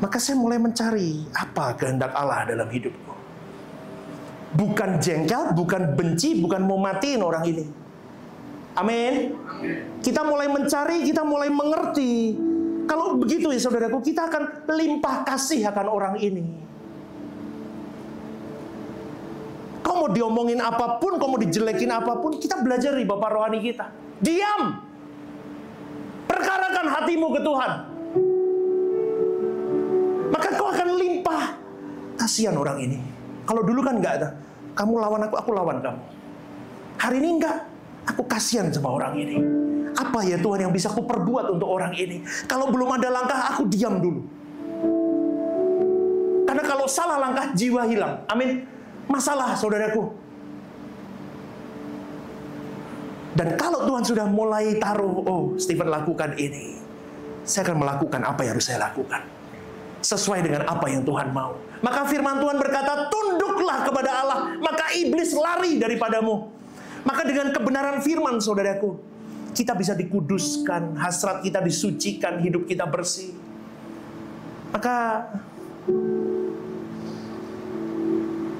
Maka saya mulai mencari apa kehendak Allah dalam hidupku. Bukan jengkel, bukan benci, bukan mau matiin orang ini. Amin. Kita mulai mencari, kita mulai mengerti. Kalau begitu ya saudaraku, kita akan limpah kasih akan orang ini. Kau mau diomongin apapun, kau mau dijelekin apapun, kita belajar di Bapak rohani kita. Diam. Perkarakan hatimu ke Tuhan. Maka kau akan limpah. Kasihan orang ini. Kalau dulu kan enggak ada. Kamu lawan aku lawan kamu. Hari ini enggak. Aku kasihan sama orang ini. Apa ya Tuhan yang bisa aku perbuat untuk orang ini? Kalau belum ada langkah, aku diam dulu. Karena kalau salah langkah, jiwa hilang. Amin. Masalah saudaraku. Dan kalau Tuhan sudah mulai taruh, oh Stephen lakukan ini, saya akan melakukan apa yang harus saya lakukan sesuai dengan apa yang Tuhan mau. Maka firman Tuhan berkata, tunduklah kepada Allah, maka iblis lari daripadamu. Maka dengan kebenaran firman saudaraku, kita bisa dikuduskan, hasrat kita disucikan, hidup kita bersih. Maka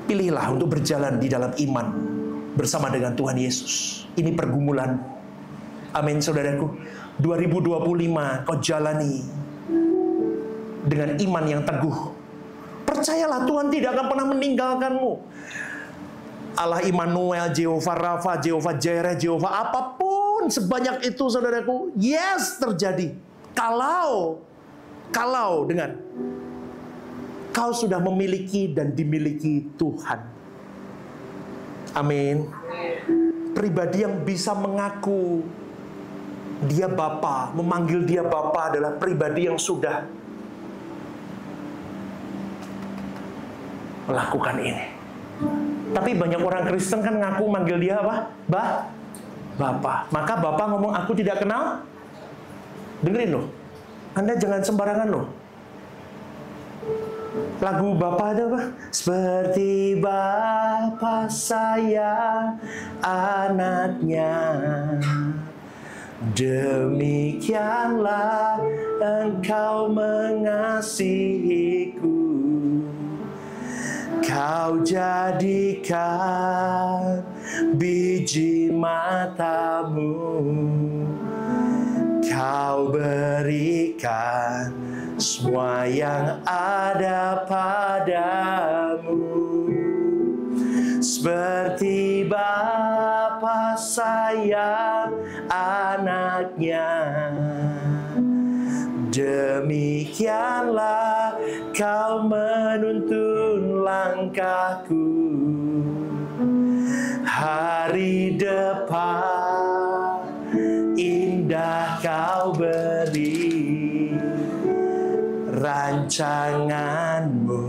pilihlah untuk berjalan di dalam iman bersama dengan Tuhan Yesus. Ini pergumulan. Amin saudaraku. 2025 kau jalani dengan iman yang teguh. Percayalah Tuhan tidak akan pernah meninggalkanmu. Allah Immanuel, Jehovah Rafa, Jehovah Jireh, Jehovah apapun sebanyak itu saudaraku, yes terjadi. Kalau dengan kau sudah memiliki dan dimiliki Tuhan. Amin. Pribadi yang bisa mengaku dia Bapa, memanggil dia Bapa adalah pribadi yang sudah melakukan ini. Tapi banyak orang Kristen kan ngaku manggil dia apa? Bapa. Maka Bapa ngomong, aku tidak kenal. Dengerin loh. Anda jangan sembarangan loh. Lagu Bapa ada apa? Seperti Bapa sayang anaknya, demikianlah Engkau mengasihiku. Kau jadikan biji matamu, Kau berikan semua yang ada padamu. Seperti Bapa sayang anaknya, demikianlah Kau menuntun langkahku. Hari depan indah Kau beri, rancanganmu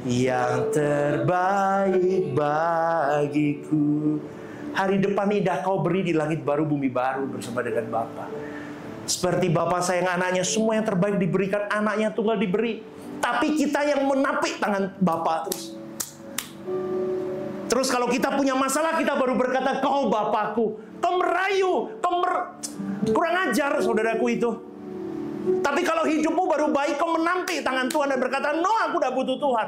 yang terbaik bagiku. Hari depan indah Kau beri di langit baru bumi baru bersama dengan Bapa. Seperti Bapa sayang anaknya, semua yang terbaik diberikan, anaknya tunggal diberi. Tapi kita yang menapik tangan Bapa terus. Terus kalau kita punya masalah, kita baru berkata, kau Bapakku. Kau merayu, kurang ajar saudaraku itu. Tapi kalau hidupmu baru baik, kau menampik tangan Tuhan dan berkata, no, aku udah butuh Tuhan.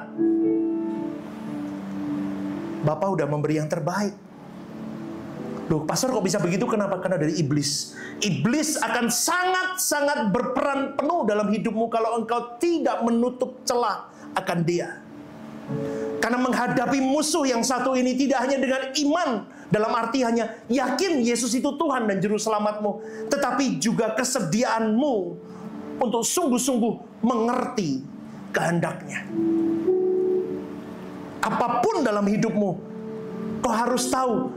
Bapak udah memberi yang terbaik. Loh, pastor kok bisa begitu? Kenapa? Karena dari iblis. Iblis akan sangat-sangat berperan penuh dalam hidupmu kalau engkau tidak menutup celah akan dia. Karena menghadapi musuh yang satu ini tidak hanya dengan iman, dalam arti hanya yakin Yesus itu Tuhan dan Juru Selamatmu, tetapi juga kesediaanmu untuk sungguh-sungguh mengerti kehendaknya. Apapun dalam hidupmu, kau harus tahu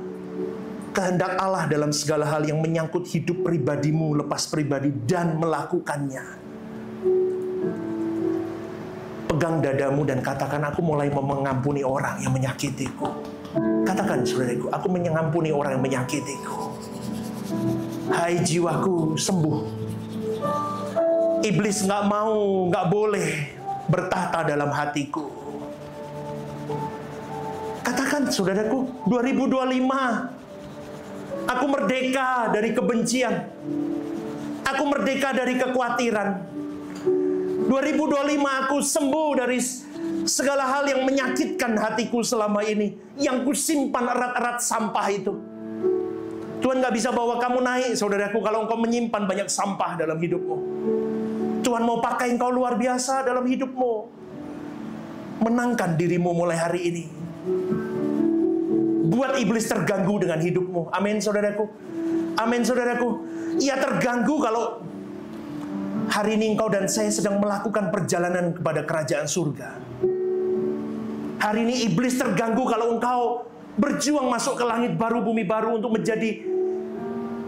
kehendak Allah dalam segala hal yang menyangkut hidup pribadimu, lepas pribadi, dan melakukannya. Pegang dadamu dan katakan, aku mulai mengampuni orang yang menyakitiku. Katakan saudaraku, aku mengampuni orang yang menyakitiku. Hai jiwaku, sembuh. Iblis nggak boleh bertahta dalam hatiku. Katakan saudaraku, 2025 aku merdeka dari kebencian. Aku merdeka dari kekhawatiran. 2025 aku sembuh dari segala hal yang menyakitkan hatiku selama ini, yang kusimpan erat-erat sampah itu. Tuhan gak bisa bawa kamu naik, saudaraku, kalau engkau menyimpan banyak sampah dalam hidupmu. Tuhan mau pakai engkau luar biasa dalam hidupmu. Menangkan dirimu mulai hari ini. Buat iblis terganggu dengan hidupmu. Amin saudaraku. Amin saudaraku. Ia terganggu kalau hari ini engkau dan saya sedang melakukan perjalanan kepada kerajaan surga. Hari ini iblis terganggu kalau engkau berjuang masuk ke langit baru, bumi baru untuk menjadi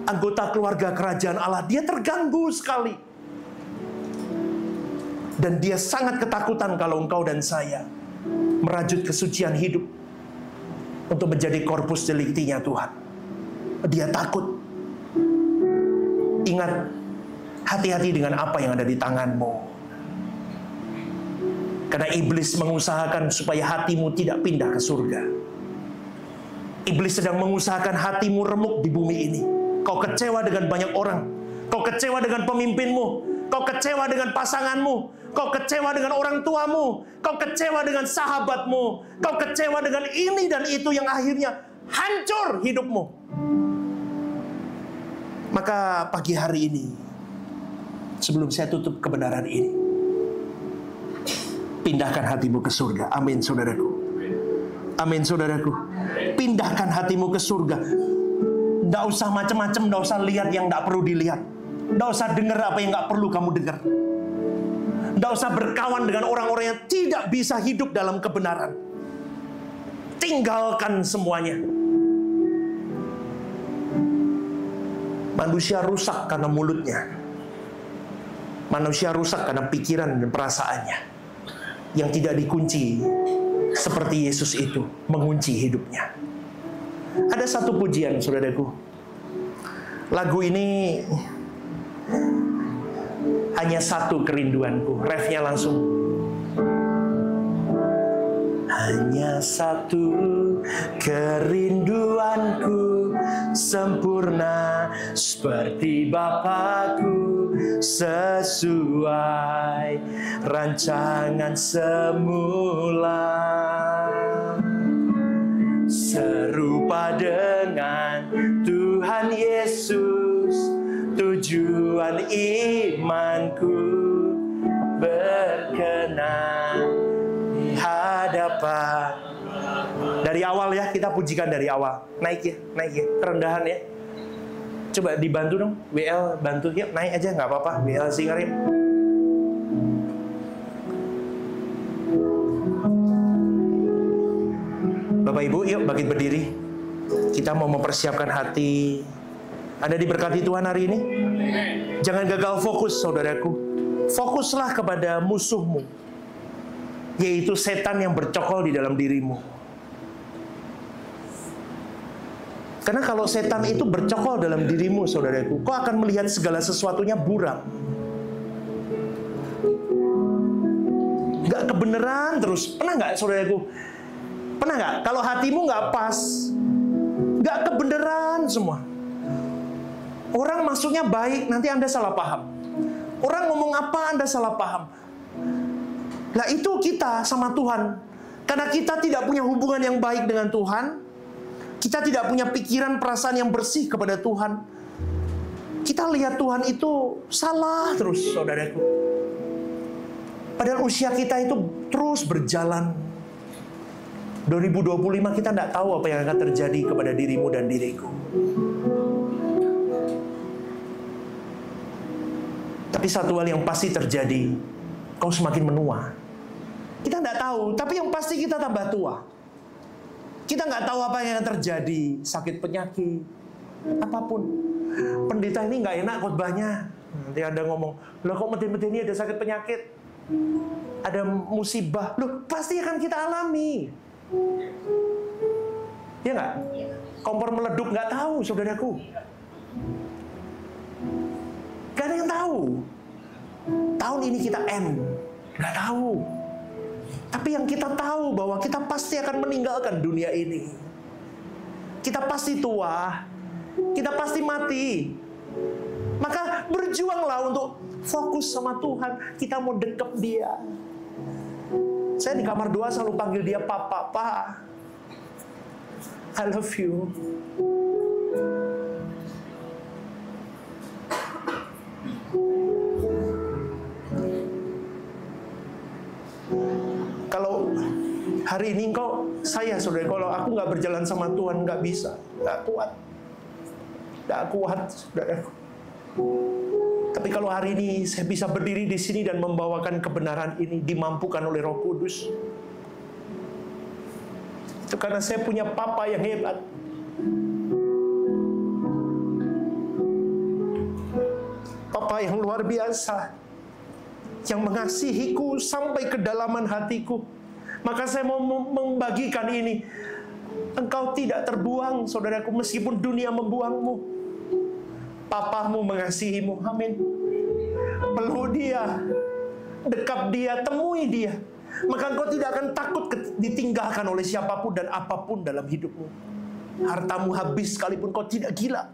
anggota keluarga kerajaan Allah. Dia terganggu sekali. Dan dia sangat ketakutan kalau engkau dan saya merajut kesucian hidup untuk menjadi korpus deliktinya Tuhan. Dia takut. Ingat, hati-hati dengan apa yang ada di tanganmu. Karena iblis mengusahakan supaya hatimu tidak pindah ke surga. Iblis sedang mengusahakan hatimu remuk di bumi ini. Kau kecewa dengan banyak orang. Kau kecewa dengan pemimpinmu. Kau kecewa dengan pasanganmu. Kau kecewa dengan orang tuamu. Kau kecewa dengan sahabatmu. Kau kecewa dengan ini dan itu yang akhirnya hancur hidupmu. Maka pagi hari ini, sebelum saya tutup kebenaran ini, pindahkan hatimu ke surga. Amin saudaraku. Amin saudaraku. Pindahkan hatimu ke surga. Tidak usah macam-macam, tidak usah lihat yang tidak perlu dilihat. Tidak usah dengar apa yang tidak perlu kamu dengar. Tidak usah berkawan dengan orang-orang yang tidak bisa hidup dalam kebenaran. Tinggalkan semuanya. Manusia rusak karena mulutnya. Manusia rusak karena pikiran dan perasaannya yang tidak dikunci seperti Yesus itu mengunci hidupnya. Ada satu pujian saudaraku. Lagu ini hanya satu kerinduanku. Refnya langsung. Hanya satu kerinduanku, sempurna seperti Bapakku, sesuai rancangan semula, serupa dengan Tuhan Yesus, tujuan imanku, berkenan di hadapan. Dari awal ya, kita pujikan dari awal. Naik ya, kerendahan ya. Coba dibantu dong, WL bantu ya, naik aja nggak apa-apa, WL singerin. Bapak Ibu, yuk bangkit berdiri. Kita mau mempersiapkan hati. Anda diberkati Tuhan hari ini. Jangan gagal fokus saudaraku. Fokuslah kepada musuhmu, yaitu setan yang bercokol di dalam dirimu. Karena kalau setan itu bercokol dalam dirimu, saudaraku, kau akan melihat segala sesuatunya buram. Gak kebenaran terus. Pernah gak, saudaraku? Pernah gak? Kalau hatimu gak pas, gak kebenaran semua. Orang maksudnya baik, nanti Anda salah paham. Orang ngomong apa, Anda salah paham. Lah itu kita sama Tuhan. Karena kita tidak punya hubungan yang baik dengan Tuhan, kita tidak punya pikiran perasaan yang bersih kepada Tuhan, kita lihat Tuhan itu salah terus, saudaraku. Padahal usia kita itu terus berjalan. 2025 kita tidak tahu apa yang akan terjadi kepada dirimu dan diriku. Tapi satu hal yang pasti terjadi, kau semakin menua. Kita tidak tahu, tapi yang pasti kita tambah tua. Kita nggak tahu apa yang akan terjadi, sakit penyakit, apapun. Pendeta ini nggak enak khotbahnya. Nanti Anda ngomong, loh kok meden-meden ini ada sakit penyakit, ada musibah. Loh pasti akan kita alami. Ya nggak? Kompor meleduk nggak tahu, saudaraku. Gak ada yang tahu. Tahun ini kita end, nggak tahu. Tapi yang kita tahu bahwa kita pasti akan meninggalkan dunia ini. Kita pasti tua, kita pasti mati. Maka berjuanglah untuk fokus sama Tuhan. Kita mau dekat Dia. Saya di kamar doa selalu panggil Dia Papa, Pak. I love you. Kalau hari ini saudara, kalau aku nggak berjalan sama Tuhan, nggak bisa, nggak kuat, saudara. Tapi kalau hari ini saya bisa berdiri di sini dan membawakan kebenaran ini, dimampukan oleh Roh Kudus, itu karena saya punya Papa yang hebat. Papa yang luar biasa, yang mengasihiku sampai kedalaman hatiku. Maka saya mau membagikan ini. Engkau tidak terbuang, saudaraku, meskipun dunia membuangmu. Papamu mengasihimu, amin. Peluk Dia, dekap Dia, temui Dia. Maka engkau tidak akan takut ditinggalkan oleh siapapun dan apapun dalam hidupmu. Hartamu habis sekalipun kau tidak gila,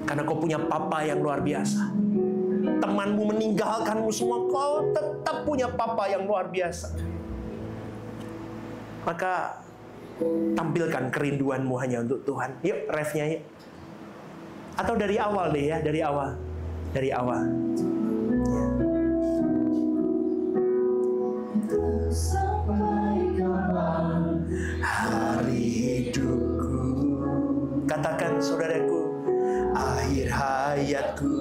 karena kau punya Papa yang luar biasa. Temanmu meninggalkanmu semua, kau tetap punya Papa yang luar biasa. Maka tampilkan kerinduanmu hanya untuk Tuhan. Yuk, refnya yuk. Atau dari awal deh ya, dari awal. Ya. Hari hidupku, katakan saudaraku, akhir hayatku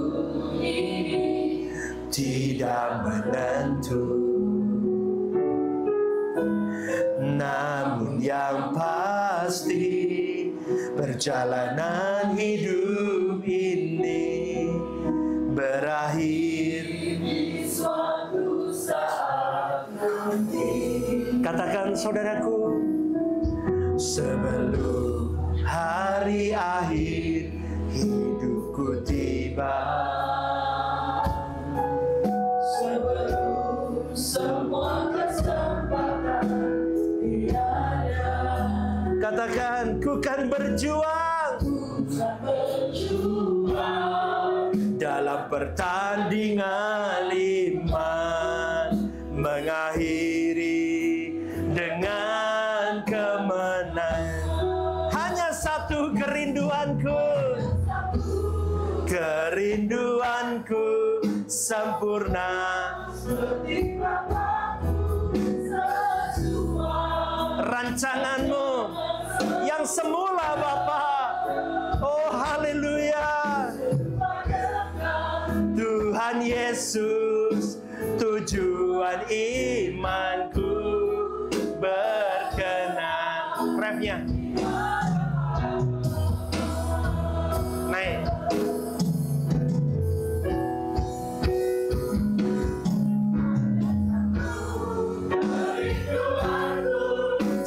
tidak menentu, namun yang pasti perjalanan hidup ini berakhir di suatu saat nanti. Katakan saudaraku, sebelum hari akhir hidupku tiba, sebelum semua kesempatan tiada. Katakan, ku kan berjuang dalam pertandingan iman, mengakhiri dengan kemenangan. Hanya satu kerinduanku sempurna. Rancanganmu yang semula Bapa, oh haleluya. Tuhan Yesus, tujuan imanku berkenan. Refnya naik.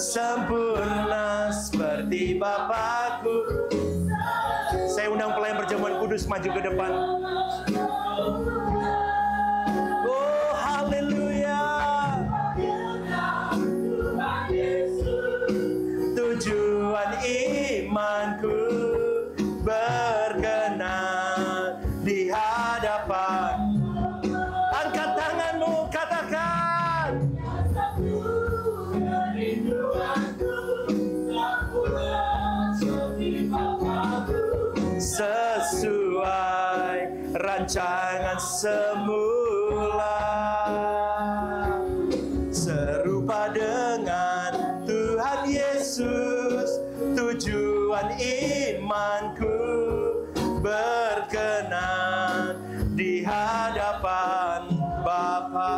Sempurna seperti seperti Bapakku. Saya undang pelayan perjamuan kudus maju ke depan. Oh, haleluya. Tujuan imanku berkenan di hadapan. Angkat tanganmu, katakan. Sesuai rancangan semula, serupa dengan Tuhan Yesus. Tujuan imanku berkenan di hadapan Bapa.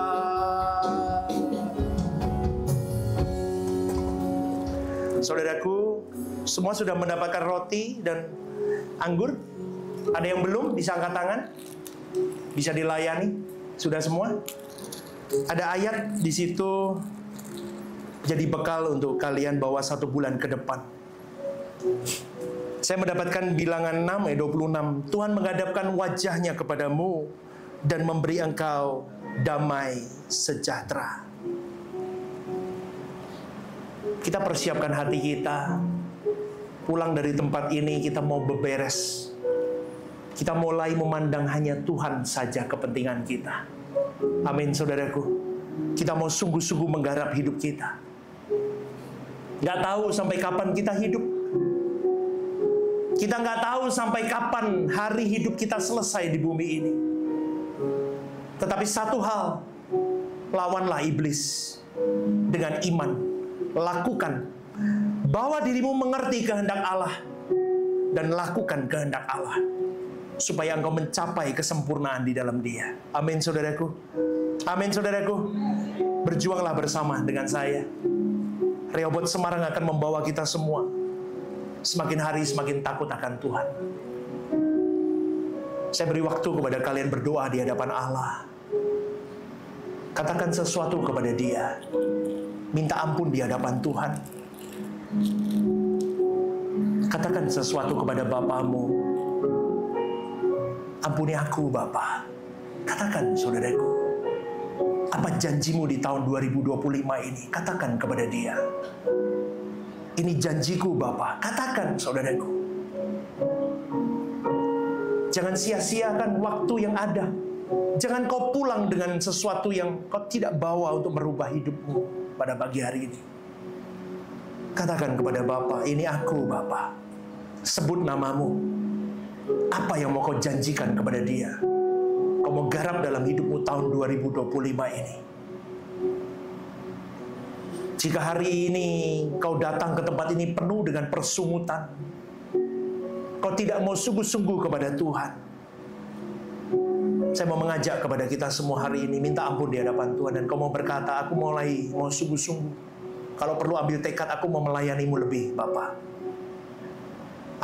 Saudaraku, semua sudah mendapatkan roti dan anggur? Ada yang belum? Bisa angkat tangan? Bisa dilayani? Sudah semua? Ada ayat di situ jadi bekal untuk kalian bawa 1 bulan ke depan. Saya mendapatkan bilangan 6 ayat 26. Tuhan menghadapkan wajahnya kepadamu dan memberi engkau damai sejahtera. Kita persiapkan hati kita. Pulang dari tempat ini kita mau beberes. Kita mulai memandang hanya Tuhan saja kepentingan kita. Amin, saudaraku. Kita mau sungguh-sungguh menggarap hidup kita. Gak tahu sampai kapan kita hidup. Kita gak tahu sampai kapan hari hidup kita selesai di bumi ini. Tetapi satu hal, lawanlah iblis dengan iman. Lakukan. Bawa dirimu mengerti kehendak Allah dan lakukan kehendak Allah supaya engkau mencapai kesempurnaan di dalam Dia. Amin, saudaraku. Amin, saudaraku. Berjuanglah bersama dengan saya. Rehoboth Semarang akan membawa kita semua semakin hari semakin takut akan Tuhan. Saya beri waktu kepada kalian berdoa di hadapan Allah. Katakan sesuatu kepada Dia. Minta ampun di hadapan Tuhan. Katakan sesuatu kepada Bapamu. Ampuni aku, Bapa. Katakan, saudaraku. Apa janjimu di tahun 2025 ini? Katakan kepada Dia. Ini janjiku, Bapa. Katakan, saudaraku. Jangan sia-siakan waktu yang ada. Jangan kau pulang dengan sesuatu yang kau tidak bawa untuk merubah hidupmu pada pagi hari ini. Katakan kepada Bapa, ini aku, Bapa. Sebut namamu. Apa yang mau kau janjikan kepada Dia? Kau mau garap dalam hidupmu tahun 2025 ini. Jika hari ini kau datang ke tempat ini penuh dengan persungutan, kau tidak mau sungguh-sungguh kepada Tuhan, saya mau mengajak kepada kita semua hari ini, minta ampun di hadapan Tuhan. Dan kau mau berkata, aku mau sungguh-sungguh. Kalau perlu ambil tekad, aku mau melayanimu lebih, Bapa.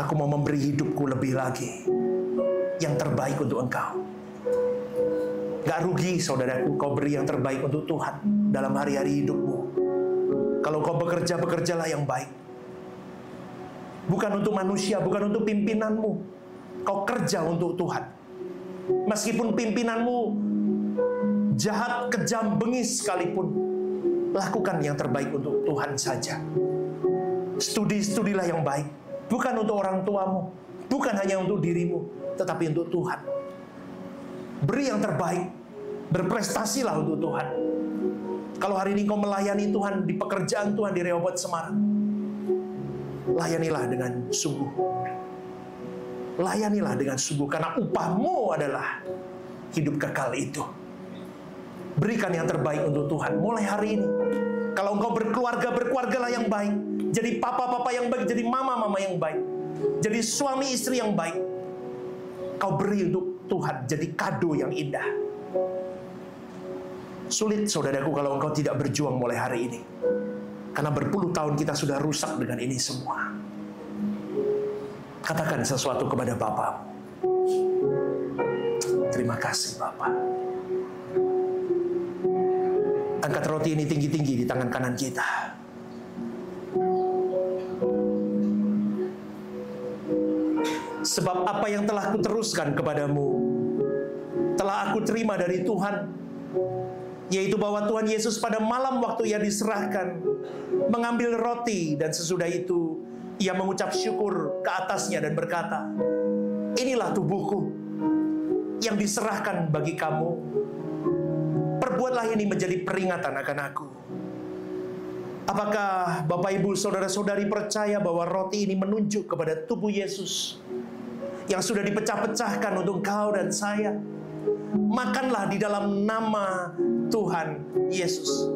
Aku mau memberi hidupku lebih lagi. Yang terbaik untuk engkau. Gak rugi, saudaraku, kau beri yang terbaik untuk Tuhan dalam hari-hari hidupmu. Kalau kau bekerja, bekerjalah yang baik. Bukan untuk manusia, bukan untuk pimpinanmu. Kau kerja untuk Tuhan. Meskipun pimpinanmu jahat, kejam, bengis sekalipun, lakukan yang terbaik untuk Tuhan saja. Studilah yang baik. Bukan untuk orang tuamu, bukan hanya untuk dirimu, tetapi untuk Tuhan. Beri yang terbaik. Berprestasilah untuk Tuhan. Kalau hari ini kau melayani Tuhan di pekerjaan Tuhan di Rehoboth Semarang, layanilah dengan sungguh. Layanilah dengan sungguh, karena upahmu adalah hidup kekal itu. Berikan yang terbaik untuk Tuhan mulai hari ini. Kalau engkau berkeluarga, berkeluargalah yang baik. Jadi papa-papa yang baik, jadi mama-mama yang baik. Jadi suami istri yang baik. Kau beri untuk Tuhan jadi kado yang indah. Sulit, saudaraku, kalau engkau tidak berjuang mulai hari ini. Karena berpuluh tahun kita sudah rusak dengan ini semua. Katakan sesuatu kepada Bapa. Terima kasih, Bapa. Angkat roti ini tinggi-tinggi di tangan kanan kita. Sebab apa yang telah kuteruskan kepadamu telah aku terima dari Tuhan, yaitu bahwa Tuhan Yesus pada malam waktu Ia diserahkan mengambil roti, dan sesudah itu Ia mengucap syukur ke atasnya dan berkata, inilah tubuhku yang diserahkan bagi kamu. Perbuatlah ini menjadi peringatan akan aku. Apakah Bapak Ibu Saudara-saudari percaya bahwa roti ini menunjuk kepada tubuh Yesus yang sudah dipecah-pecahkan untuk kau dan saya? Makanlah di dalam nama Tuhan Yesus.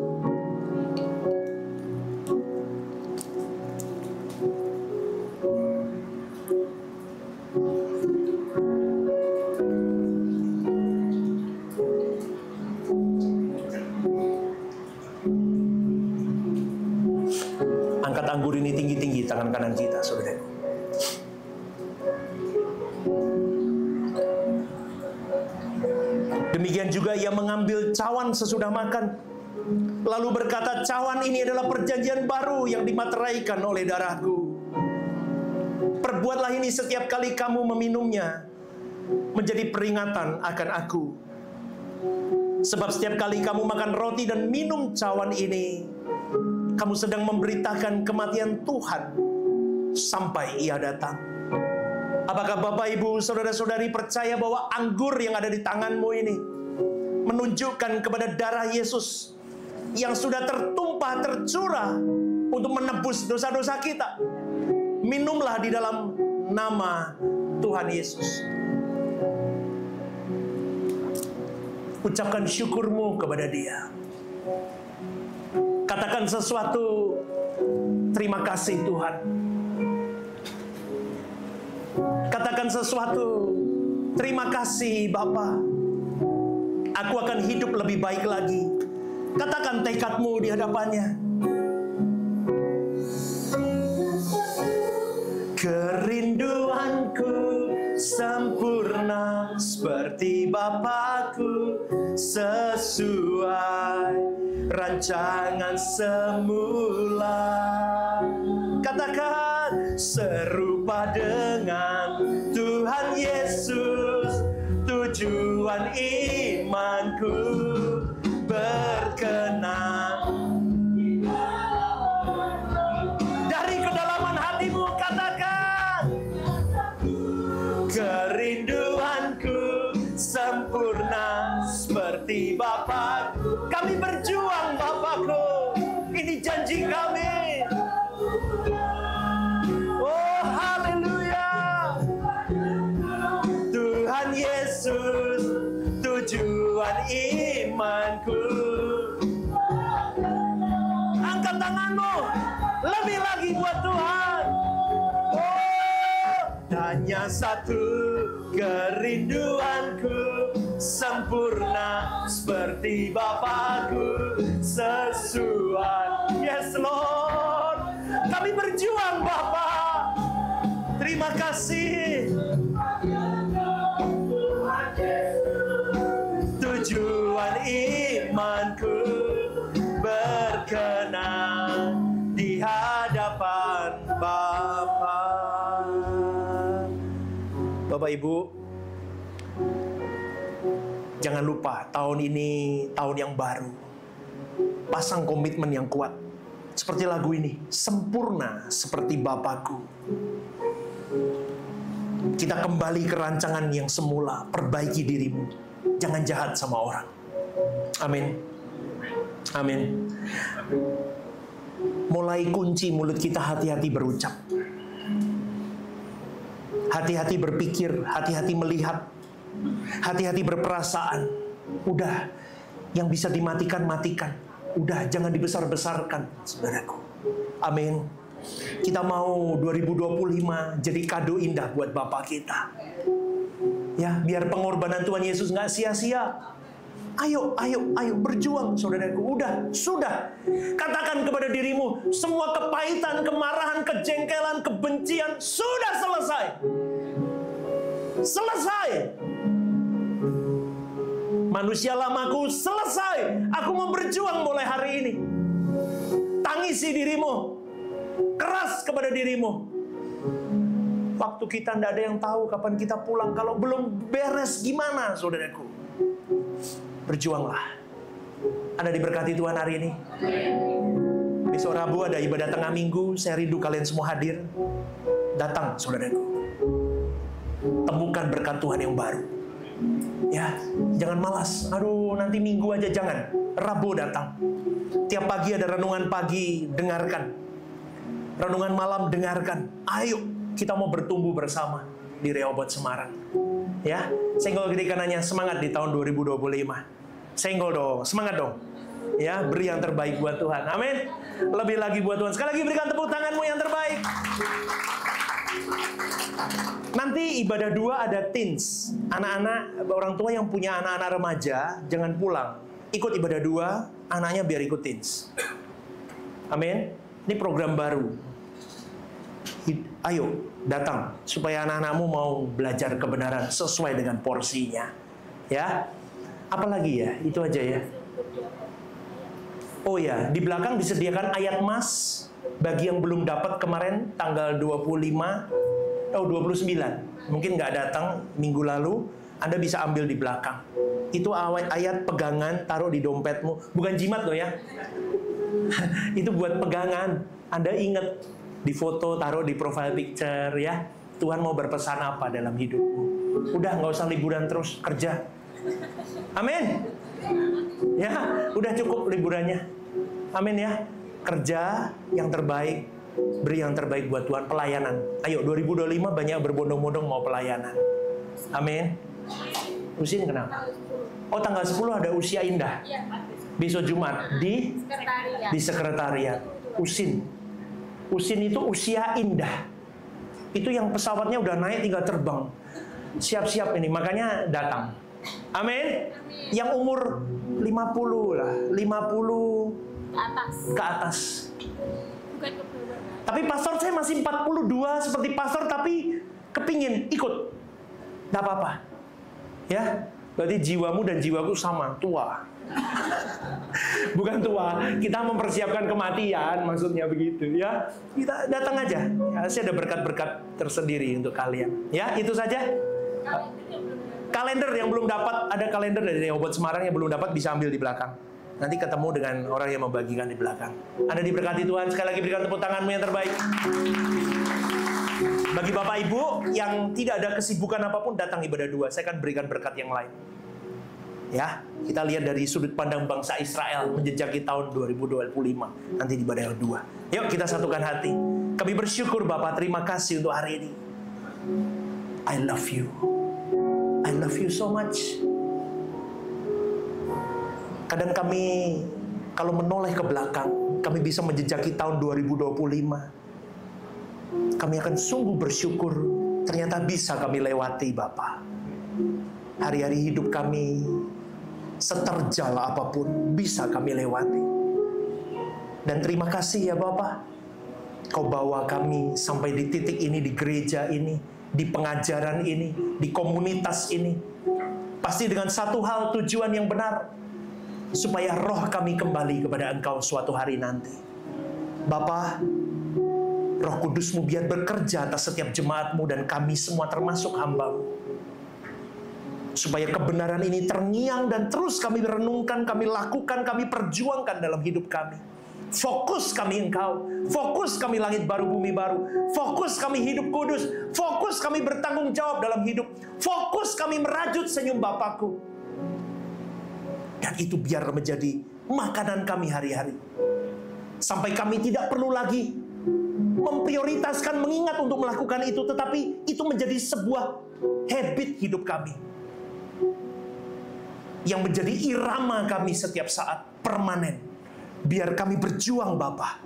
Angkat anggur ini tinggi-tinggi tangan kanan kita, saudara. Demikian juga Ia mengambil cawan sesudah makan, lalu berkata, cawan ini adalah perjanjian baru yang dimateraikan oleh darahku. Perbuatlah ini setiap kali kamu meminumnya, menjadi peringatan akan aku. Sebab setiap kali kamu makan roti dan minum cawan ini, kamu sedang memberitakan kematian Tuhan sampai Ia datang. Apakah Bapak Ibu Saudara-saudari percaya bahwa anggur yang ada di tanganmu ini menunjukkan kepada darah Yesus yang sudah tertumpah, tercurah untuk menebus dosa-dosa kita? Minumlah di dalam nama Tuhan Yesus. Ucapkan syukurmu kepada Dia. Katakan sesuatu, terima kasih Tuhan. Katakan sesuatu, terima kasih Bapa. Aku akan hidup lebih baik lagi. Katakan tekadmu di hadapannya. Kerinduanku sempurna seperti Bapakku, sesuai rancangan semula. Katakan serupa dengan Tuhan Yesus, tujuan imanku berkenan. Dari kedalaman hatimu katakan, kerinduanku sempurna seperti Bapakku. Kami berjuang Bapakku, ini janji kami. Oh haleluya, Tuhan Yesus, tujuan imanku. Angkat tanganmu, lebih lagi buat Tuhan. Oh, hanya satu kerinduanku, sempurna seperti Bapakku, sesuai. Yes Lord, kami berjuang Bapa. Terima kasih. Tujuan imanku berkenan di hadapan Bapa. Bapak Ibu, jangan lupa tahun ini tahun yang baru. Pasang komitmen yang kuat. Seperti lagu ini, sempurna seperti Bapakku. Kita kembali ke rancangan yang semula. Perbaiki dirimu, jangan jahat sama orang. Amin. Amin. Mulai kunci mulut kita, hati-hati berucap, hati-hati berpikir, hati-hati melihat, hati-hati berperasaan. Udah, yang bisa dimatikan, matikan. Udah, jangan dibesar-besarkan, saudaraku. Amin. Kita mau 2025 jadi kado indah buat Bapak kita. Ya, biar pengorbanan Tuhan Yesus nggak sia-sia. Ayo, ayo, ayo berjuang, saudaraku. Udah, sudah. Katakan kepada dirimu, semua kepahitan, kemarahan, kejengkelan, kebencian sudah selesai. Selesai. Manusia lamaku selesai. Aku mau berjuang mulai hari ini. Tangisi dirimu. Keras kepada dirimu. Waktu kita tidak ada yang tahu kapan kita pulang. Kalau belum beres gimana, saudaraku? Berjuanglah. Anda diberkati Tuhan hari ini. Besok Rabu ada ibadah tengah minggu. Saya rindu kalian semua hadir. Datang, saudaraku. Temukan berkat Tuhan yang baru. Ya, jangan malas. Aduh, nanti minggu aja, jangan. Rabu datang. Tiap pagi ada renungan pagi, dengarkan. Renungan malam, dengarkan. Ayo, kita mau bertumbuh bersama di Rehoboth Semarang. Ya, senggol kiri kanannya, semangat di tahun 2025. Senggol dong, semangat dong. Ya, beri yang terbaik buat Tuhan. Amin. Lebih lagi buat Tuhan. Sekali lagi berikan tepuk tanganmu yang terbaik. Nanti ibadah 2 ada teens. Anak-anak, orang tua yang punya anak-anak remaja, jangan pulang. Ikut ibadah 2, anaknya biar ikut teens. Amin. Ini program baru. Ayo, datang. Supaya anak-anakmu mau belajar kebenaran sesuai dengan porsinya. Ya. Apalagi ya? Itu aja ya. Oh ya, di belakang disediakan ayat mas. Bagi yang belum dapat kemarin, tanggal 25 atau 29. Mungkin nggak datang minggu lalu, Anda bisa ambil di belakang. Itu ayat pegangan, taruh di dompetmu. Bukan jimat loh ya. Itu buat pegangan. Anda ingat, di foto, taruh di profile picture ya. Tuhan mau berpesan apa dalam hidupmu. Udah, nggak usah liburan terus, kerja. Amin. Ya, udah cukup liburannya. Amin ya. Kerja yang terbaik, beri yang terbaik buat Tuhan, pelayanan. Ayo 2025 banyak berbondong-bondong mau pelayanan. Amin. Usin kenapa? Oh, tanggal 10 ada usia indah. Besok Jumat di sekretariat. Usin. Usin itu usia indah. Itu yang pesawatnya udah naik tinggal terbang. Siap-siap ini, makanya datang. Amin. Yang umur 50 lah, 50 ke atas. Bukan ke bawah. Tapi pastor saya masih 42 seperti pastor, tapi kepingin ikut. Gak apa-apa. Ya, berarti jiwamu dan jiwaku sama, tua. Bukan tua, kita mempersiapkan kematian, maksudnya begitu ya. Kita datang aja. Ya, saya ada berkat-berkat tersendiri untuk kalian. Ya, itu saja. Kalender yang belum dapat, ada kalender dari Rehoboth Semarang yang belum dapat bisa ambil di belakang. Nanti ketemu dengan orang yang membagikan di belakang. Anda diberkati Tuhan. Sekali lagi berikan tepuk tanganmu yang terbaik. Bagi Bapak Ibu yang tidak ada kesibukan apapun, datang ibadah 2. Saya akan berikan berkat yang lain. Ya, kita lihat dari sudut pandang bangsa Israel menjejaki tahun 2025. Nanti di ibadah yang 2. Yuk kita satukan hati. Kami bersyukur Bapak, terima kasih untuk hari ini. I love you. I love you so much. Kadang kami kalau menoleh ke belakang, kami bisa menjejaki tahun 2025. Kami akan sungguh bersyukur ternyata bisa kami lewati Bapa. Hari-hari hidup kami seterjal apapun bisa kami lewati. Dan terima kasih ya Bapa. Kau bawa kami sampai di titik ini, di gereja ini, di pengajaran ini, di komunitas ini. Pasti dengan satu hal, tujuan yang benar. Supaya roh kami kembali kepada Engkau suatu hari nanti. Bapa, Roh Kudus-Mu biar bekerja atas setiap jemaat-Mu dan kami semua termasuk hamba-Mu. Supaya kebenaran ini terngiang dan terus kami renungkan, kami lakukan, kami perjuangkan dalam hidup kami. Fokus kami Engkau, fokus kami langit baru, bumi baru, fokus kami hidup kudus, fokus kami bertanggung jawab dalam hidup, fokus kami merajut senyum Bapakku. Dan itu biar menjadi makanan kami hari-hari. Sampai kami tidak perlu lagi memprioritaskan, mengingat untuk melakukan itu. Tetapi itu menjadi sebuah habit hidup kami. Yang menjadi irama kami setiap saat, permanen. Biar kami berjuang Bapa.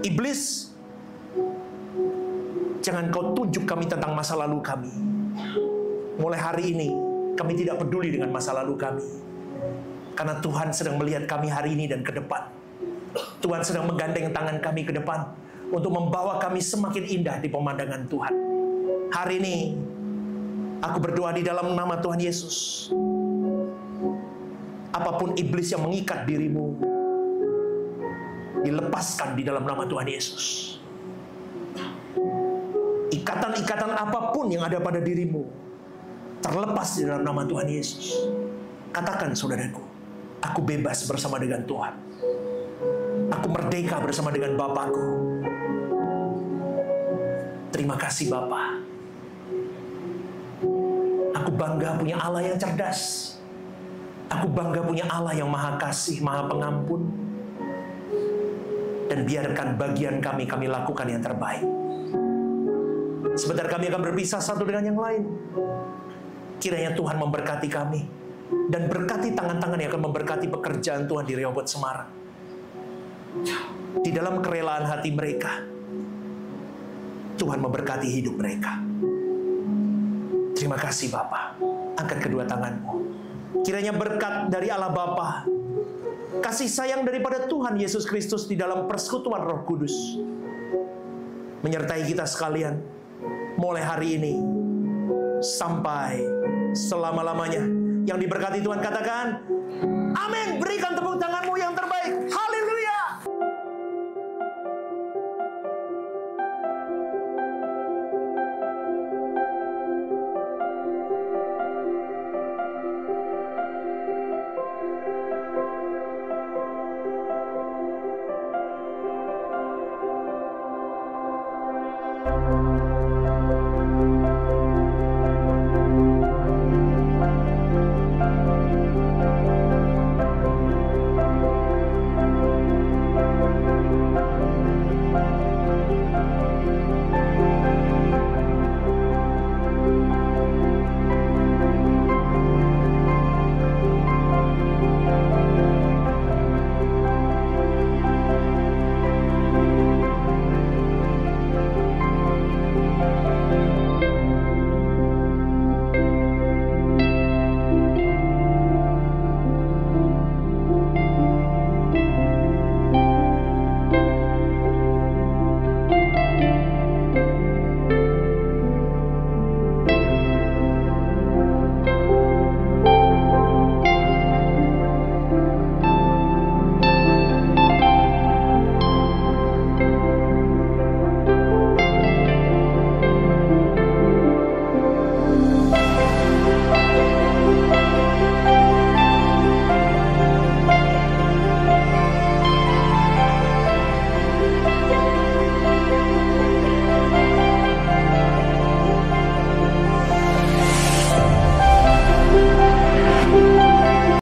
Iblis, jangan kau tunjuk kami tentang masa lalu kami. Mulai hari ini, kami tidak peduli dengan masa lalu kami. Karena Tuhan sedang melihat kami hari ini dan ke depan. Tuhan sedang menggandeng tangan kami ke depan untuk membawa kami semakin indah di pemandangan Tuhan. Hari ini, aku berdoa di dalam nama Tuhan Yesus. Apapun iblis yang mengikat dirimu, dilepaskan di dalam nama Tuhan Yesus. ikatan-ikatan apapun yang ada pada dirimu terlepas di dalam nama Tuhan Yesus. Katakan saudaraku, aku bebas bersama dengan Tuhan. Aku merdeka bersama dengan Bapakku. Terima kasih Bapa. Aku bangga punya Allah yang cerdas. Aku bangga punya Allah yang maha kasih, maha pengampun. Dan biarkan bagian kami lakukan yang terbaik. Sebentar kami akan berpisah satu dengan yang lain. Kiranya Tuhan memberkati kami. Dan berkati tangan-tangan yang akan memberkati pekerjaan Tuhan di Rehoboth Semarang. Di dalam kerelaan hati mereka, Tuhan memberkati hidup mereka. Terima kasih Bapa. Angkat kedua tanganmu. Kiranya berkat dari Allah Bapa, kasih sayang daripada Tuhan Yesus Kristus di dalam persekutuan Roh Kudus menyertai kita sekalian mulai hari ini sampai selama-lamanya. Yang diberkati Tuhan katakan amin. Berikan tepuk tangan